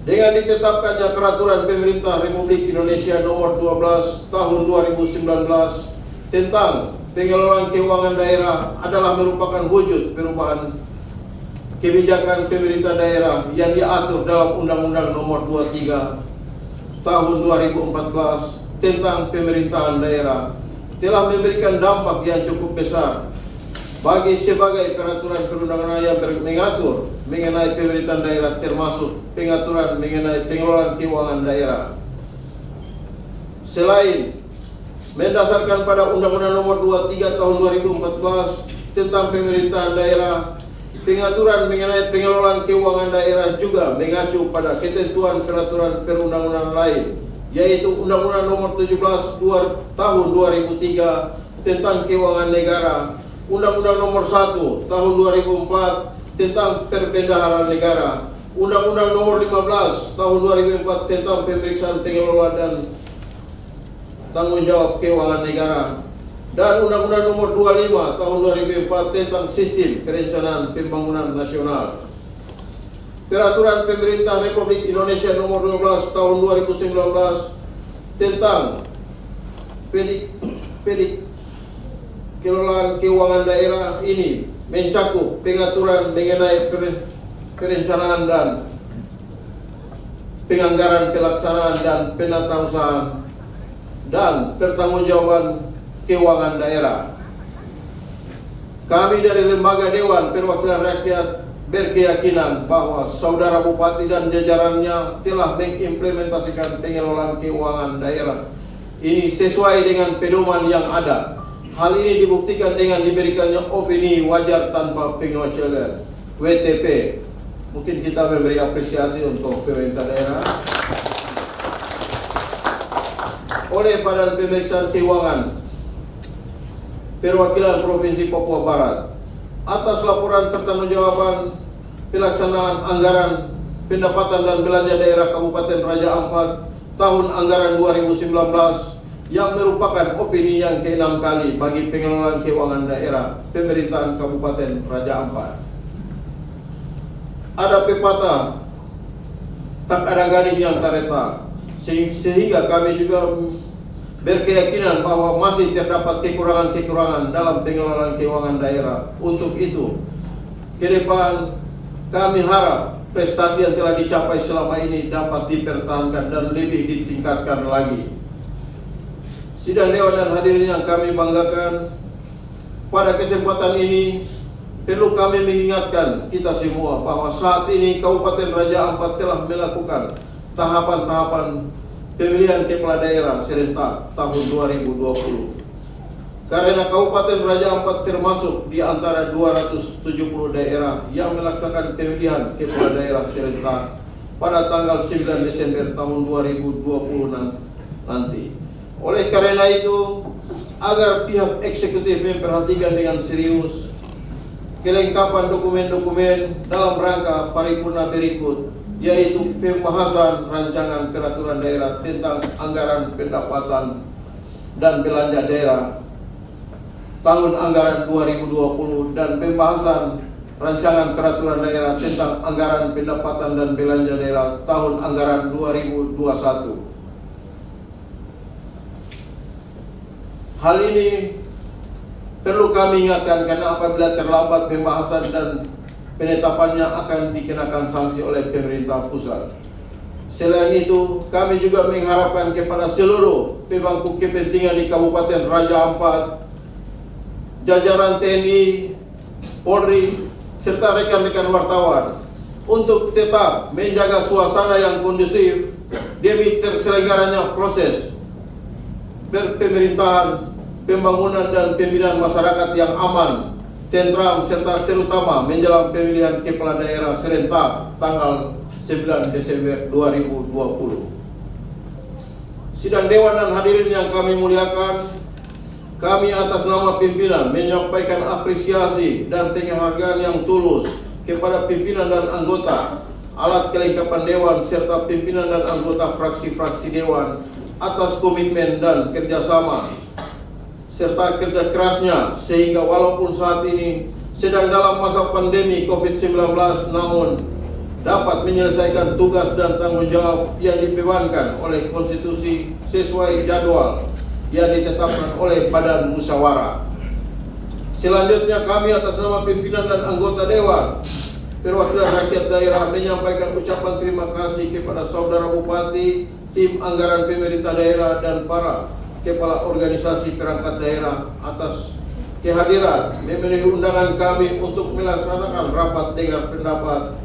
dengan ditetapkannya Peraturan Pemerintah Republik Indonesia Nomor 12 Tahun 2019 tentang pengelolaan keuangan daerah adalah merupakan wujud perubahan kebijakan pemerintah daerah yang diatur dalam Undang-Undang Nomor 23 Tahun 2014 tentang pemerintahan daerah, telah memberikan dampak yang cukup besar bagi sebagai peraturan perundang-undangan yang mengatur mengenai pemerintahan daerah, termasuk pengaturan mengenai pengelolaan keuangan daerah. Selain mendasarkan pada Undang-Undang Nomor 23 Tahun 2014 tentang pemerintahan daerah, pengaturan mengenai pengelolaan keuangan daerah juga mengacu pada ketentuan peraturan perundang-undangan lain, yaitu Undang-Undang Nomor 17 Tahun 2003 tentang keuangan negara, Undang-Undang Nomor 1 Tahun 2004 tentang perbendaharaan negara, Undang-Undang Nomor 15 Tahun 2004 tentang pemeriksaan pengelola dan tanggung jawab keuangan negara, dan Undang-Undang Nomor 25 Tahun 2004 tentang Sistem Perencanaan Pembangunan Nasional. Peraturan Pemerintah Republik Indonesia Nomor 12 Tahun 2019 tentang pengelolaan keuangan daerah ini mencakup pengaturan mengenai perencanaan dan penganggaran pelaksanaan dan penatausahaan dan pertanggungjawaban keuangan daerah. Kami dari Lembaga Dewan Perwakilan Rakyat berkeyakinan bahwa Saudara Bupati dan jajarannya telah mengimplementasikan pengelolaan keuangan daerah ini sesuai dengan pedoman yang ada. Hal ini dibuktikan dengan diberikannya opini wajar tanpa pengecualian (WTP). Mungkin kita memberi apresiasi untuk pemerintah daerah oleh Badan Pemeriksaan Keuangan Perwakilan Provinsi Papua Barat atas laporan pertanggungjawaban pelaksanaan anggaran pendapatan dan belanja daerah Kabupaten Raja Ampat tahun anggaran 2019 yang merupakan opini yang ke-6 kali bagi pengelolaan keuangan daerah pemerintahan Kabupaten Raja Ampat. Ada pepatah, tak ada gading yang tak retak, sehingga kami juga berkeyakinan bahwa masih terdapat kekurangan-kekurangan dalam pengelolaan keuangan daerah. Untuk itu, ke depan kami harap prestasi yang telah dicapai selama ini dapat dipertahankan dan lebih ditingkatkan lagi. Sidang Dewan dan hadirin yang kami banggakan, pada kesempatan ini perlu kami mengingatkan kita semua bahwa saat ini Kabupaten Raja Ampat telah melakukan tahapan-tahapan pemilihan kepala daerah serentak tahun 2020. Karena Kabupaten Raja Ampat termasuk di antara 270 daerah yang melaksanakan pemilihan kepala daerah serentak pada tanggal 9 Desember tahun 2020 nanti. Oleh karena itu, agar pihak eksekutif memperhatikan dengan serius kelengkapan dokumen-dokumen dalam rangka paripurna berikut, yaitu pembahasan rancangan peraturan daerah tentang anggaran pendapatan dan belanja daerah tahun anggaran 2020 dan pembahasan rancangan peraturan daerah tentang anggaran pendapatan dan belanja daerah tahun anggaran 2021. Hal ini perlu kami ingatkan karena apabila terlambat pembahasan dan penetapannya akan dikenakan sanksi oleh pemerintah pusat. Selain itu, kami juga mengharapkan kepada seluruh pemangku kepentingan di Kabupaten Raja Ampat, jajaran TNI, Polri, serta rekan-rekan wartawan untuk tetap menjaga suasana yang kondusif demi terselenggaranya proses pemerintahan, pembangunan dan pembinaan masyarakat yang aman, tentram, serta terutama menjelang pemilihan kepala daerah serentak tanggal 9 Desember 2020. Sidang Dewan dan hadirin yang kami muliakan, kami atas nama pimpinan menyampaikan apresiasi dan penghargaan yang tulus kepada pimpinan dan anggota, alat kelengkapan Dewan, serta pimpinan dan anggota fraksi-fraksi Dewan atas komitmen dan kerjasama serta kerja kerasnya, sehingga walaupun saat ini sedang dalam masa pandemi COVID-19, namun dapat menyelesaikan tugas dan tanggung jawab yang dibebankan oleh konstitusi sesuai jadwal yang ditetapkan oleh Badan Musyawarah. Selanjutnya, kami atas nama pimpinan dan anggota Dewan Perwakilan Rakyat Daerah menyampaikan ucapan terima kasih kepada Saudara Bupati, tim anggaran pemerintah daerah, dan para kepala organisasi perangkat daerah atas kehadiran memenuhi undangan kami untuk melaksanakan rapat dengar pendapat.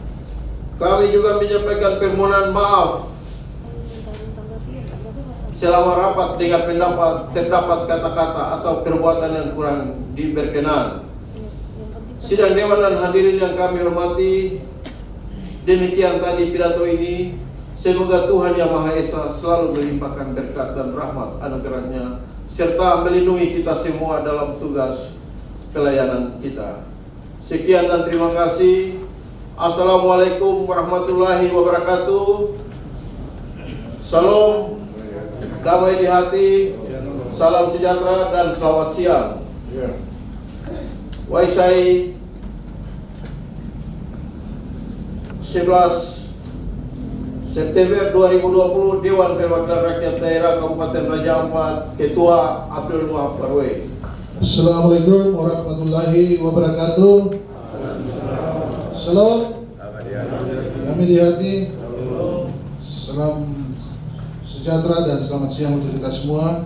Kami juga menyampaikan permohonan maaf selama rapat dengar pendapat terdapat kata-kata atau perbuatan yang kurang diberkenan. Sidang Dewan dan hadirin yang kami hormati, demikian tadi pidato ini. Semoga Tuhan Yang Maha Esa selalu melimpahkan berkat dan rahmat anugerahnya serta melindungi kita semua dalam tugas pelayanan kita. Sekian dan terima kasih. Assalamualaikum warahmatullahi wabarakatuh. Salam damai di hati, salam sejahtera dan selamat siang. Waisai 11 September 2020, Dewan Perwakilan Rakyat Daerah Kabupaten Raja Ampat, Ketua Abdul Wahab Parwe. Assalamualaikum warahmatullahi wabarakatuh. Salam kami di hati, salam sejahtera dan selamat siang untuk kita semua.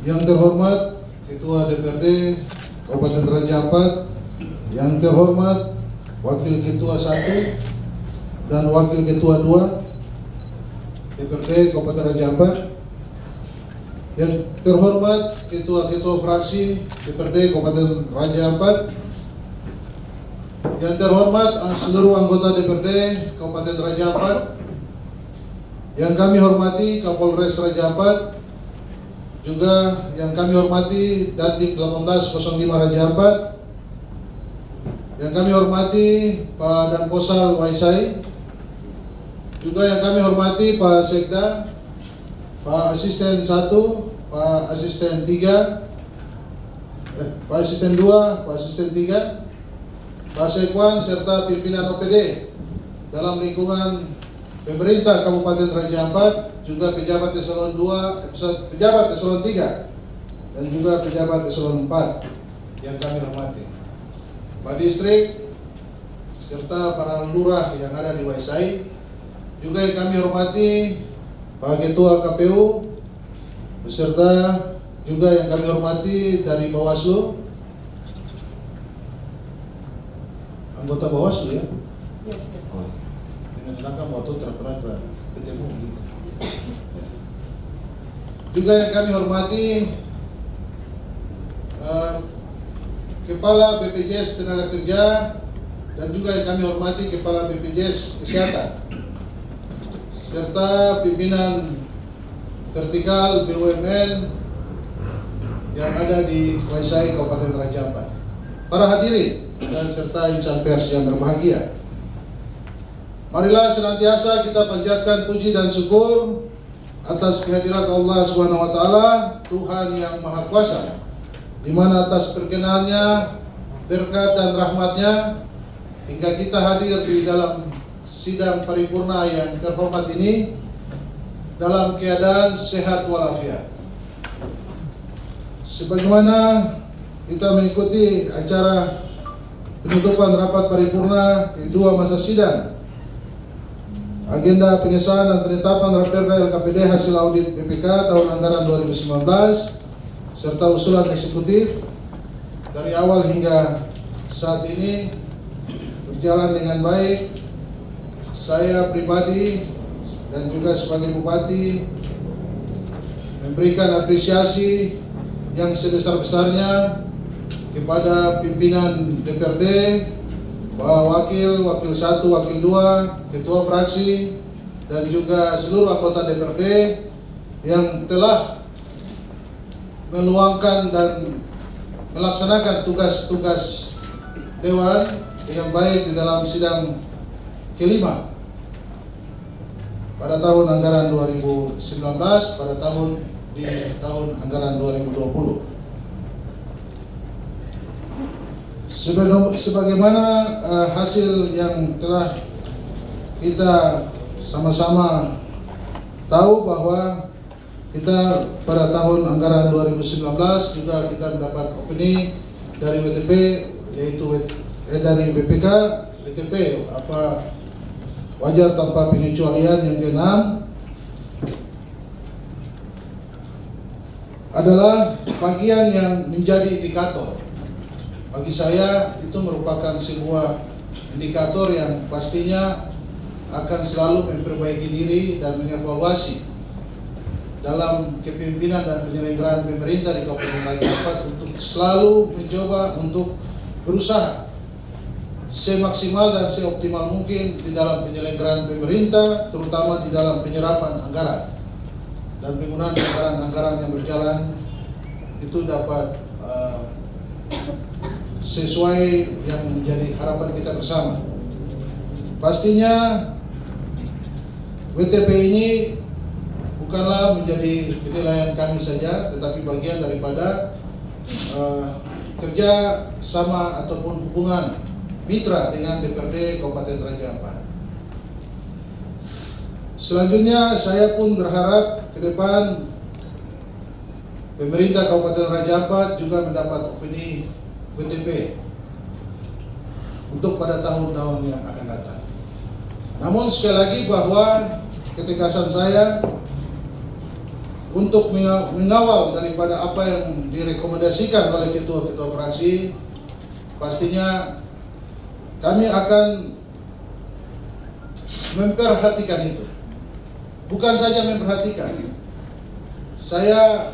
Yang terhormat Ketua DPRD Kabupaten Raja Ampat, yang terhormat Wakil Ketua 1 dan Wakil Ketua 2 DPRD Kabupaten Raja Ampat, yang terhormat Ketua-Ketua fraksi DPRD Kabupaten Raja Ampat, yang terhormat seluruh anggota DPRD Kabupaten Raja Ampat, yang kami hormati Kapolres Raja Ampat, juga yang kami hormati Dandim 1805 Raja Ampat, yang kami hormati Pak Danposal Waisai, juga yang kami hormati Pak Sekda, Pak Asisten 1, Pak Asisten 3, Pak Asisten 2, Pak Asisten 3, Pak Sekwan, serta pimpinan OPD dalam lingkungan pemerintah Kabupaten Raja Ampat, juga pejabat eselon 2, pejabat eselon 3, dan juga pejabat eselon 4 yang kami hormati. Pak Distrik, serta para lurah yang ada di Waisai, juga yang kami hormati Pak Ketua KPU, beserta juga yang kami hormati dari Bawaslu, anggota Bawaslu ya. Oh, dengan belakang waktu terpernah ketemu gitu. Juga yang kami hormati Kepala BPJS Tenaga Kerja, dan juga yang kami hormati Kepala BPJS Kesehatan, serta pimpinan vertikal BUMN yang ada di Waisai Kabupaten Raja Ampat. Para hadirin dan serta insan pers yang berbahagia, marilah senantiasa kita panjatkan puji dan syukur atas kehadirat Allah SWT, Tuhan yang Maha Kuasa, di mana atas perkenannya, berkat dan rahmatnya hingga kita hadir di dalam sidang paripurna yang terhormat ini dalam keadaan sehat walafiat. Sebagaimana kita mengikuti acara penutupan rapat paripurna kedua masa sidang. Agenda pengesahan dan penetapan Raperda LKPD hasil audit BPK tahun anggaran 2019 serta usulan eksekutif dari awal hingga saat ini berjalan dengan baik. Saya pribadi dan juga sebagai Bupati memberikan apresiasi yang sebesar-besarnya kepada pimpinan DPRD, wakil 1, wakil 2, ketua fraksi, dan juga seluruh anggota DPRD yang telah meluangkan dan melaksanakan tugas-tugas Dewan yang baik di dalam sidang kelima pada tahun anggaran 2019, pada tahun anggaran 2020. Sebagaimana hasil yang telah kita sama-sama tahu bahwa kita pada tahun anggaran 2019 juga kita mendapat opini dari WTP, yaitu dari BPK, WTP wajar tanpa pengecualian. Yang keenam adalah bagian yang menjadi indikator. Bagi saya itu merupakan sebuah indikator yang pastinya akan selalu memperbaiki diri dan mengevaluasi dalam kepemimpinan dan penyelenggaraan pemerintah di Kabupaten Raja Ampat untuk selalu mencoba untuk berusaha semaksimal dan seoptimal mungkin di dalam penyelenggaraan pemerintah, terutama di dalam penyerapan anggaran dan penggunaan anggaran yang berjalan itu dapat sesuai yang menjadi harapan kita bersama. Pastinya WTP ini bukanlah menjadi penilaian kami saja, tetapi bagian daripada kerja sama ataupun hubungan mitra dengan DPRD Kabupaten Raja Ampat. Selanjutnya saya pun berharap ke depan pemerintah Kabupaten Raja Ampat juga mendapat opini WTP untuk pada tahun-tahun yang akan datang. Namun sekali lagi bahwa ketegasan saya untuk mengawal daripada apa yang direkomendasikan oleh ketua-ketua fraksi, pastinya kami akan memperhatikan itu. Bukan saja memperhatikan, saya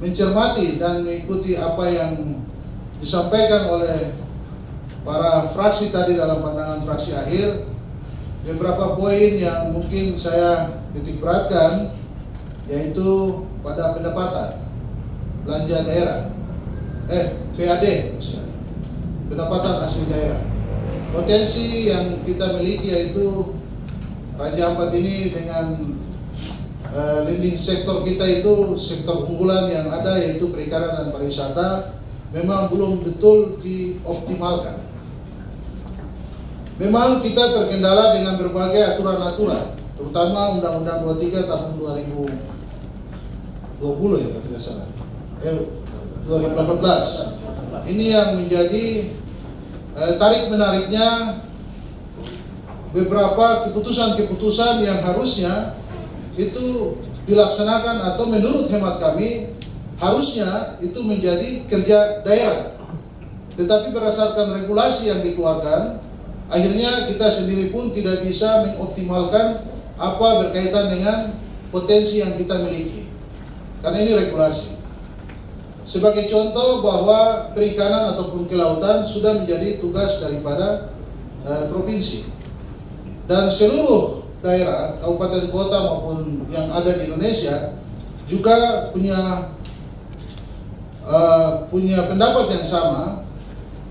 mencermati dan mengikuti apa yang disampaikan oleh para fraksi tadi dalam pandangan fraksi akhir. Beberapa poin yang mungkin saya titik beratkan, yaitu pada pendapatan belanja daerah, PAD misalnya, pendapatan asli daerah. Potensi yang kita miliki yaitu Raja Ampat ini dengan leading sektor kita itu sektor unggulan yang ada yaitu perikanan dan pariwisata memang belum betul dioptimalkan. Memang kita terkendala dengan berbagai aturan-aturan, terutama Undang-Undang 23 tahun 2020 ya kalau tidak salah, 2018. Ini yang menjadi tarik menariknya beberapa keputusan-keputusan yang harusnya itu dilaksanakan atau menurut hemat kami harusnya itu menjadi kerja daerah, tetapi berdasarkan regulasi yang dikeluarkan akhirnya kita sendiri pun tidak bisa mengoptimalkan apa berkaitan dengan potensi yang kita miliki karena ini regulasi. Sebagai contoh bahwa perikanan ataupun kelautan sudah menjadi tugas daripada provinsi dan seluruh daerah, kabupaten kota maupun yang ada di Indonesia juga punya pendapat yang sama,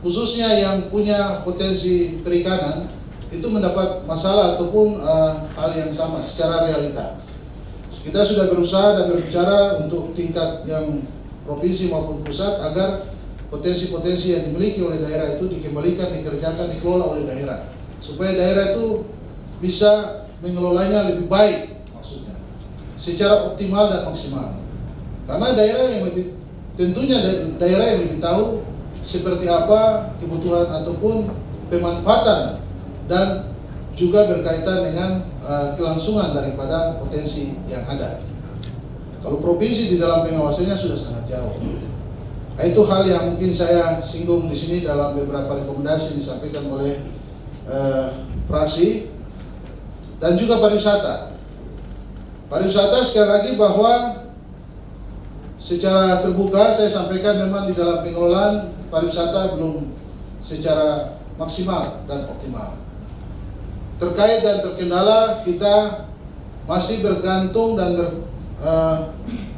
khususnya yang punya potensi perikanan itu mendapat masalah ataupun hal yang sama secara realita. Kita sudah berusaha dan berbicara untuk tingkat yang provinsi maupun pusat agar potensi-potensi yang dimiliki oleh daerah itu dikembalikan, dikerjakan, dikelola oleh daerah supaya daerah itu bisa mengelolanya lebih baik, maksudnya secara optimal dan maksimal. Karena daerah yang lebih tentunya daerah yang lebih tahu seperti apa kebutuhan ataupun pemanfaatan dan juga berkaitan dengan kelangsungan daripada potensi yang ada. Kalau provinsi di dalam pengawasannya sudah sangat jauh. Nah, itu hal yang mungkin saya singgung di sini dalam beberapa rekomendasi disampaikan oleh fraksi. Dan juga pariwisata. Pariwisata sekali lagi bahwa secara terbuka saya sampaikan memang di dalam pengelolaan pariwisata belum secara maksimal dan optimal. Terkait dan terkendala kita masih bergantung dan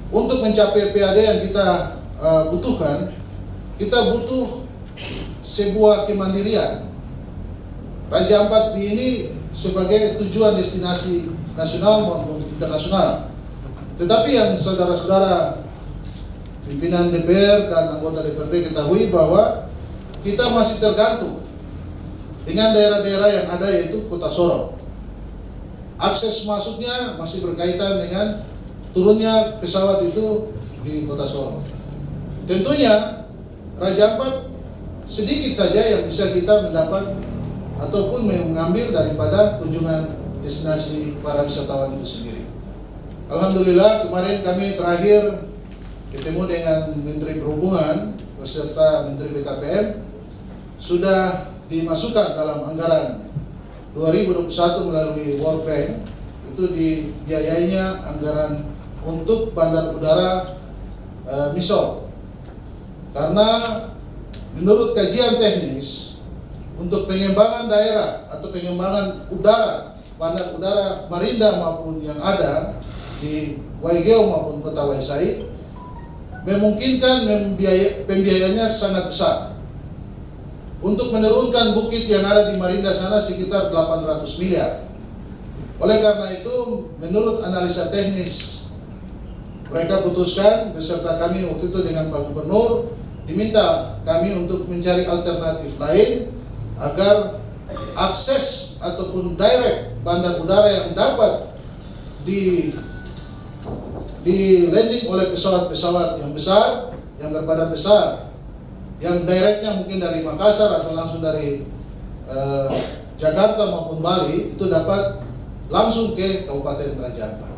untuk mencapai PAD yang kita butuhkan, kita butuh sebuah kemandirian. Raja Ampat ini sebagai tujuan destinasi nasional maupun internasional. Tetapi yang saudara-saudara pimpinan DPR dan anggota DPRD ketahui bahwa kita masih tergantung dengan daerah-daerah yang ada, yaitu Kota Sorong. Akses masuknya masih berkaitan dengan turunnya pesawat itu di Kota Sorong. Tentunya Raja Ampat sedikit saja yang bisa kita mendapat ataupun mengambil daripada kunjungan destinasi para wisatawan itu sendiri. Alhamdulillah kemarin kami terakhir ketemu dengan Menteri Perhubungan beserta Menteri BKPM, sudah dimasukkan dalam anggaran 2021 melalui World Bank, itu dibiayainya anggaran untuk bandar udara Misol. Karena menurut kajian teknis untuk pengembangan daerah atau pengembangan udara, bandar udara Marinda maupun yang ada di Waigeo maupun Kota Waisai, memungkinkan pembiayaannya sangat besar. Untuk menurunkan bukit yang ada di Marinda sana sekitar 800 miliar. Oleh karena itu, menurut analisa teknis, mereka putuskan beserta kami waktu itu dengan Pak Gubernur, diminta kami untuk mencari alternatif lain agar akses ataupun direct bandar udara yang dapat di landing oleh pesawat-pesawat yang besar, yang berbadan besar, yang directnya mungkin dari Makassar atau langsung dari Jakarta maupun Bali, itu dapat langsung ke Kabupaten Raja Ampat.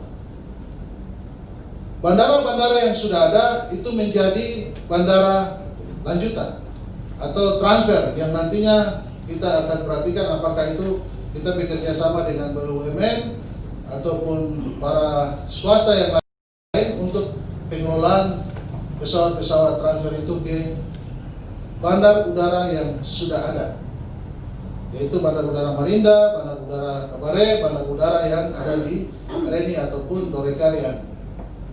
Bandara-bandara yang sudah ada itu menjadi bandara lanjutan atau transfer yang nantinya kita akan perhatikan apakah itu kita bekerja sama dengan BUMN ataupun para swasta yang lain untuk pengelolaan pesawat-pesawat transfer itu ke bandar udara yang sudah ada, yaitu bandar udara Marinda, bandar udara Kabare, bandar udara yang ada di Reni ataupun Dorekar yang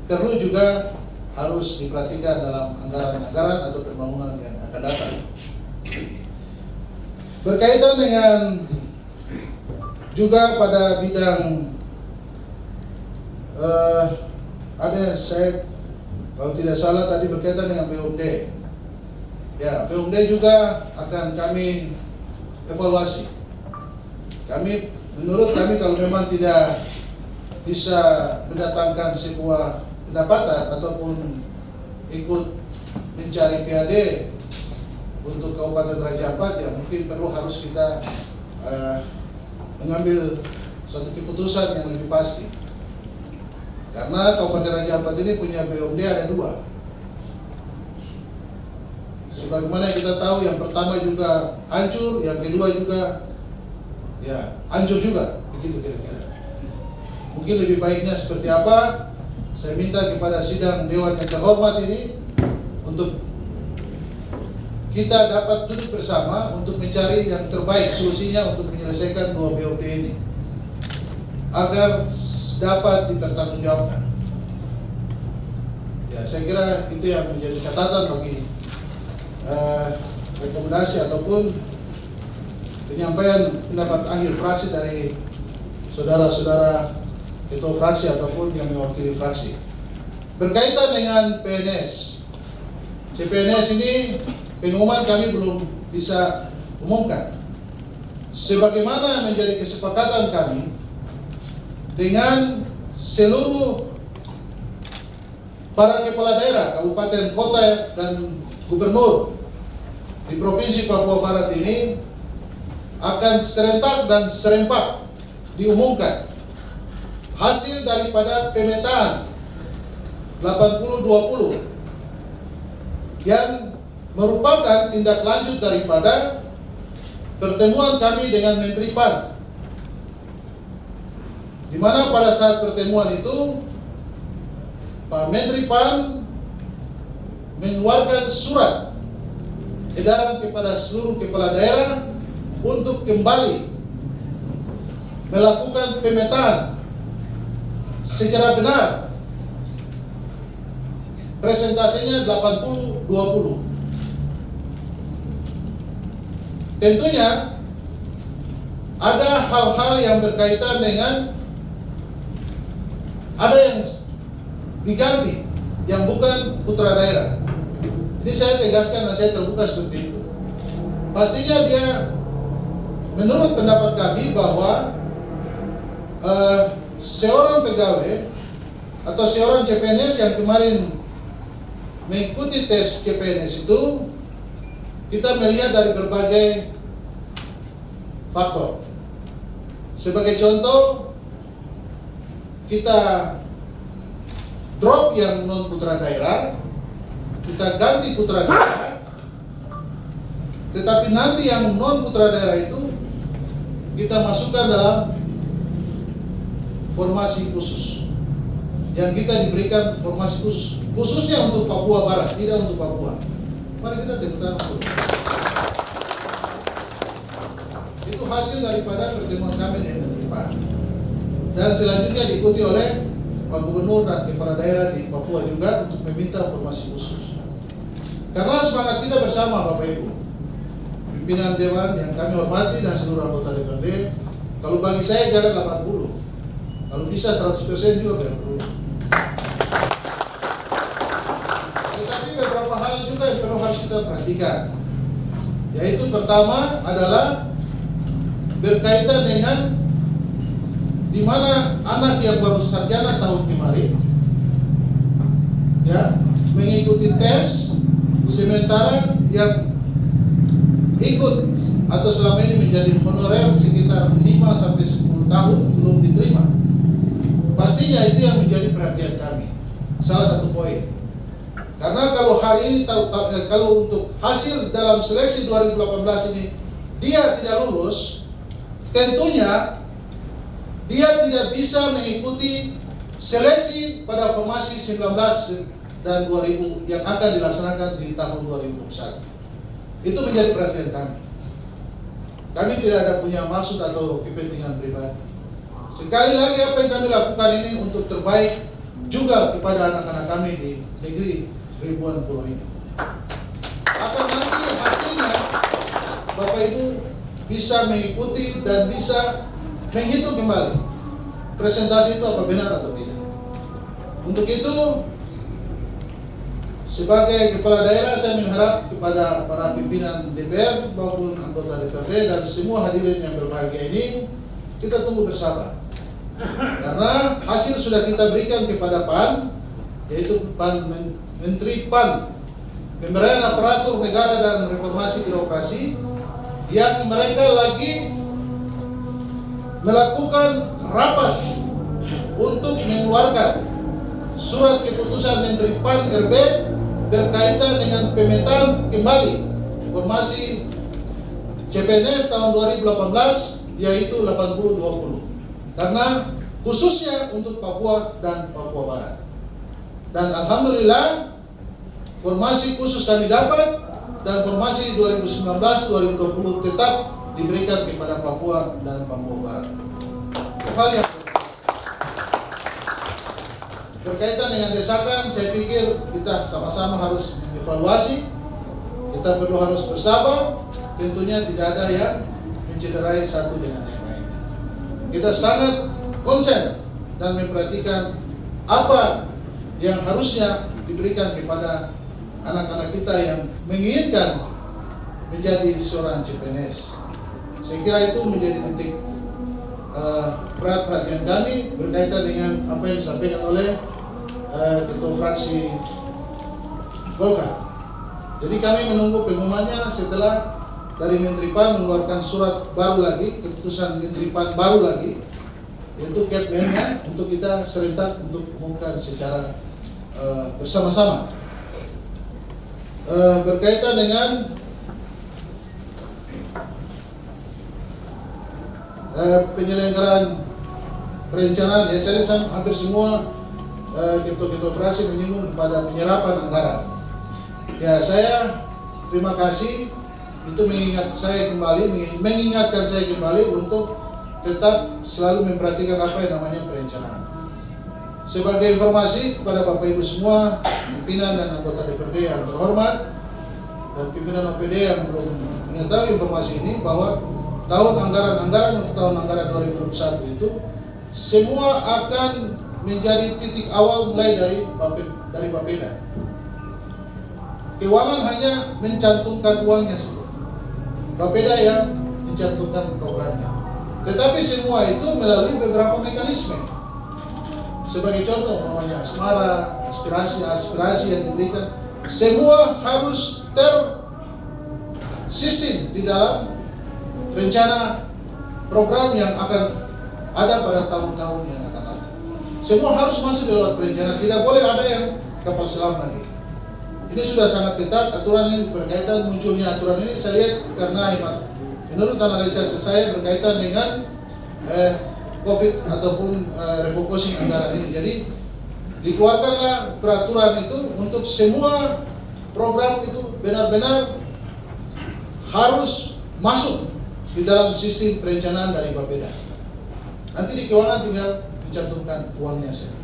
perlu juga harus diperhatikan dalam anggaran-anggaran atau pembangunan yang akan datang. Berkaitan dengan juga pada bidang ada saya kalau tidak salah tadi berkaitan dengan BUMD. Ya, BUMD juga akan kami evaluasi. Menurut kami kalau memang tidak bisa mendatangkan sebuah pendapatan ataupun ikut mencari PAD untuk Kabupaten Raja Ampat, ya mungkin perlu harus kita mengambil suatu keputusan yang lebih pasti. Karena Kabupaten Raja Ampat ini punya BUMD ada dua. Sebagaimana kita tahu, yang pertama juga hancur, yang kedua juga ya hancur juga, begitu kira-kira. Mungkin lebih baiknya seperti apa? Saya minta kepada sidang Dewan yang terhormat ini untuk kita dapat duduk bersama untuk mencari yang terbaik solusinya untuk menyelesaikan dua BUMD ini agar dapat dipertanggungjawabkan. Ya, saya kira itu yang menjadi catatan bagi rekomendasi ataupun penyampaian pendapat akhir fraksi dari saudara-saudara ketua fraksi ataupun yang mewakili fraksi. Berkaitan dengan PNS, CPNS ini pengumuman kami belum bisa umumkan. Sebagaimana menjadi kesepakatan kami dengan seluruh para kepala daerah, kabupaten, kota, dan gubernur di Provinsi Papua Barat ini akan serentak dan serempak diumumkan hasil daripada pemetaan 80-20 yang merupakan tindak lanjut daripada pertemuan kami dengan Menteri PAN, di mana pada saat pertemuan itu Pak Menteri PAN mengeluarkan surat edaran kepada seluruh kepala daerah untuk kembali melakukan pemetaan secara benar. Presentasinya 80-20. Tentunya ada hal-hal yang berkaitan dengan ada yang diganti yang bukan putra daerah. Ini saya tegaskan dan saya terbuka seperti itu. Pastinya dia menurut pendapat kami bahwa seorang pegawai atau seorang CPNS yang kemarin mengikuti tes CPNS itu, kita melihat dari berbagai faktor. Sebagai contoh, kita drop yang non putra daerah, kita ganti putra daerah, tetapi nanti yang non putra daerah itu kita masukkan dalam formasi khusus, yang kita diberikan formasi khusus, khususnya untuk Papua Barat, tidak untuk Papua. Mari kita tepuk tangan dulu. Itu hasil daripada pertemuan kami dengan Menteri PAN, dan selanjutnya diikuti oleh Pak Gubernur dan kepala daerah di Papua juga untuk meminta formasi khusus. Karena semangat kita bersama Bapak Ibu, pimpinan Dewan yang kami hormati dan seluruh anggota DPRD, kalau bagi saya jangan 80, kalau bisa 100% juga perlu. Tetapi beberapa hal juga yang perlu harus kita perhatikan, yaitu pertama adalah berkaitan dengan di mana anak yang baru sarjana tahun kemarin ya mengikuti tes, sementara yang ikut atau selama ini menjadi honorer sekitar 5-10 tahun belum diterima. Pastinya itu yang menjadi perhatian kami, salah satu poin. Karena kalau hari ini kalau untuk hasil dalam seleksi 2018 ini dia tidak lulus, tentunya dia tidak bisa mengikuti seleksi pada formasi 19 dan 2000 yang akan dilaksanakan di tahun 2021. Itu menjadi perhatian kami. Kami tidak ada punya maksud atau kepentingan pribadi. Sekali lagi apa yang kami lakukan ini untuk terbaik juga kepada anak-anak kami di negeri ribuan pulau ini. Akan nanti hasilnya Bapak Ibu bisa mengikuti dan bisa menghitung kembali presentasi itu apa benar atau tidak. Untuk itu, sebagai kepala daerah saya mengharap kepada para pimpinan DPR maupun anggota DPRD dan semua hadirin yang berbahagia ini, kita tunggu bersabar. Karena hasil sudah kita berikan kepada PAN, yaitu PAN Menteri PAN, Pemberdayaan Aparatur Negara dan Reformasi Birokrasi, yang mereka lagi melakukan rapat untuk mengeluarkan surat keputusan Menteri PAN RB berkaitan dengan pemetaan kembali formasi CPNS tahun 2018, yaitu 80-20, karena khususnya untuk Papua dan Papua Barat. Dan alhamdulillah formasi khusus kami dapat, dan formasi 2019-2020 tetap diberikan kepada Papua dan Papua Barat. Hal yang berkaitan dengan desakan, saya pikir kita sama-sama harus mengevaluasi. Kita perlu harus bersabar. Tentunya tidak ada yang mencederai satu dengan yang lainnya. Kita sangat konsen dan memperhatikan apa yang harusnya diberikan kepada anak-anak kita yang menginginkan menjadi seorang CPNS. Saya kira itu menjadi titik perhatian kami berkaitan dengan apa yang disampaikan oleh Ketua Fraksi Golkar. Jadi kami menunggu pengumumannya setelah dari Menteri PAN mengeluarkan surat baru lagi, keputusan Menteri PAN baru lagi, yaitu Kepmennya untuk kita serentak untuk umumkan secara bersama-sama. Berkaitan dengan penyelenggaraan perencanaan, ya saya lihat hampir semua ketua-ketua fraksi menyinggung kepada penyerapan anggaran. Ya, saya terima kasih, itu mengingatkan saya kembali untuk tetap selalu memperhatikan apa yang namanya perencanaan. Sebagai informasi kepada Bapak Ibu semua, pimpinan dan anggota DPRD yang terhormat, dan pimpinan OPD yang belum mengetahui informasi ini, bahwa anggaran untuk tahun anggaran 2021 itu semua akan menjadi titik awal mulai dari Bapeda. Keuangan hanya mencantumkan uangnya saja. Bapeda yang mencantumkan programnya. Tetapi semua itu melalui beberapa mekanisme. Sebagai contoh, namanya asmara, aspirasi yang diberikan, semua harus tersistem di dalam rencana program yang akan ada pada tahun-tahun yang akan datang. Semua harus masuk di dalam perencanaan, tidak boleh ada yang kapal selam lagi. Ini sudah sangat ketat aturan ini. Berkaitan munculnya aturan ini saya lihat karena menurut analisa saya berkaitan dengan COVID ataupun refocusing anggaran ini. Jadi dikeluarkanlah peraturan itu untuk semua program itu benar-benar harus masuk di dalam sistem perencanaan dari Bapeda. Nanti di keuangan tinggal mencantumkan uangnya saja.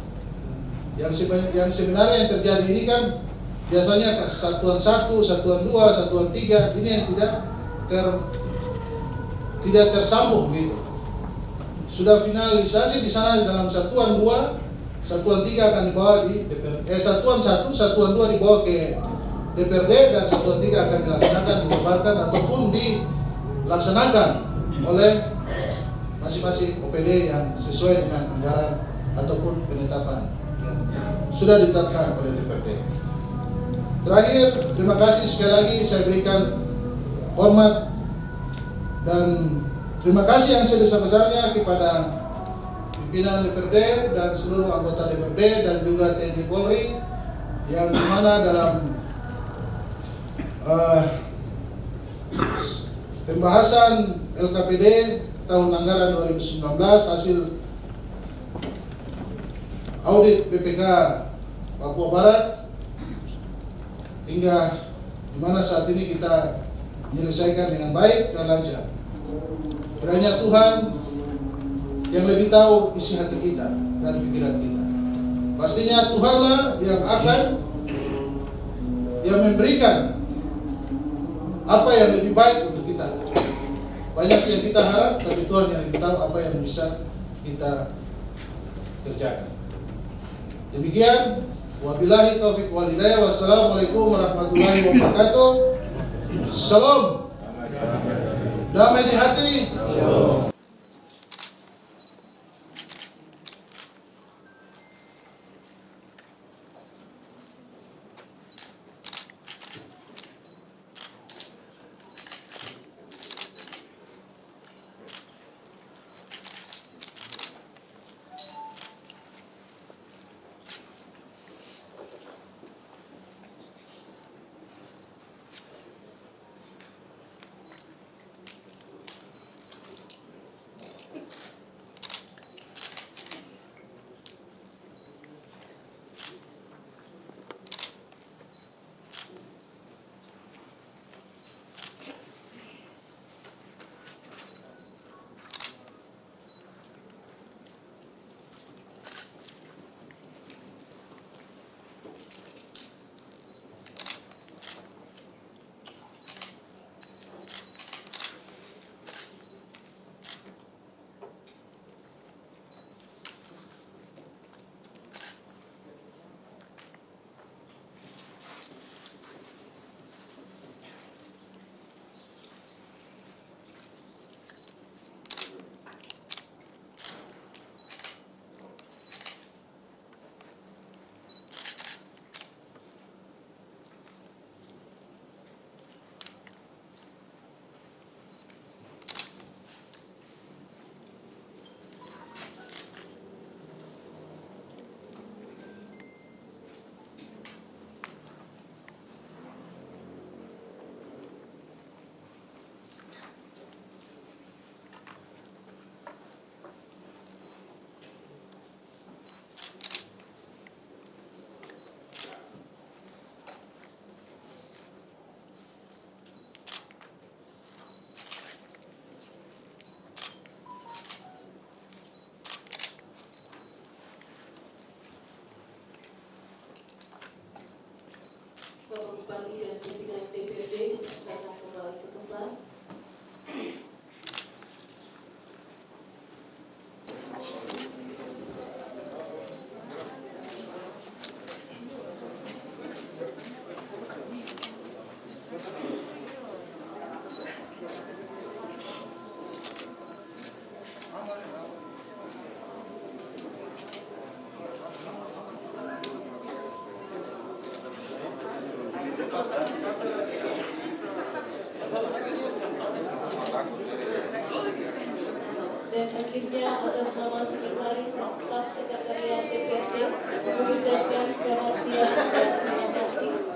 Yang sebenarnya yang terjadi ini kan biasanya satuan 1, satuan 2, satuan 3 ini yang tidak tersambung gitu. Sudah finalisasi di sana dalam satuan 2, satuan 3 akan dibawa di DPRD. Satuan 1, satuan 2 dibawa ke DPRD dan satuan 3 akan dilaksanakan, dilebarkan ataupun dilaksanakan oleh masing-masing OPD yang sesuai dengan anggaran ataupun penetapan yang sudah ditetapkan oleh DPRD. Terakhir, terima kasih sekali lagi saya berikan hormat dan terima kasih yang sebesar-besarnya kepada pimpinan DPRD dan seluruh anggota DPRD dan juga TNI Polri yang dimana dalam pembahasan LKPD tahun anggaran 2019 hasil audit BPK Papua Barat hingga dimana saat ini kita menyelesaikan dengan baik dan lancar. Kiranya Tuhan yang lebih tahu isi hati kita dan pikiran kita. Pastinya Tuhanlah yang memberikan apa yang lebih baik untuk kita. Banyak yang kita harap, tapi Tuhan yang lebih tahu apa yang bisa kita kerjakan. Demikian, wabillahi taufiq wal hidayah. Wassalamualaikum warahmatullahi wabarakatuh. Salam. Damai di hati. Dan akhirnya atas nama Sekretaris dan Staf Sekretariat DPRD mengucapkan selamat siang dan terima kasih.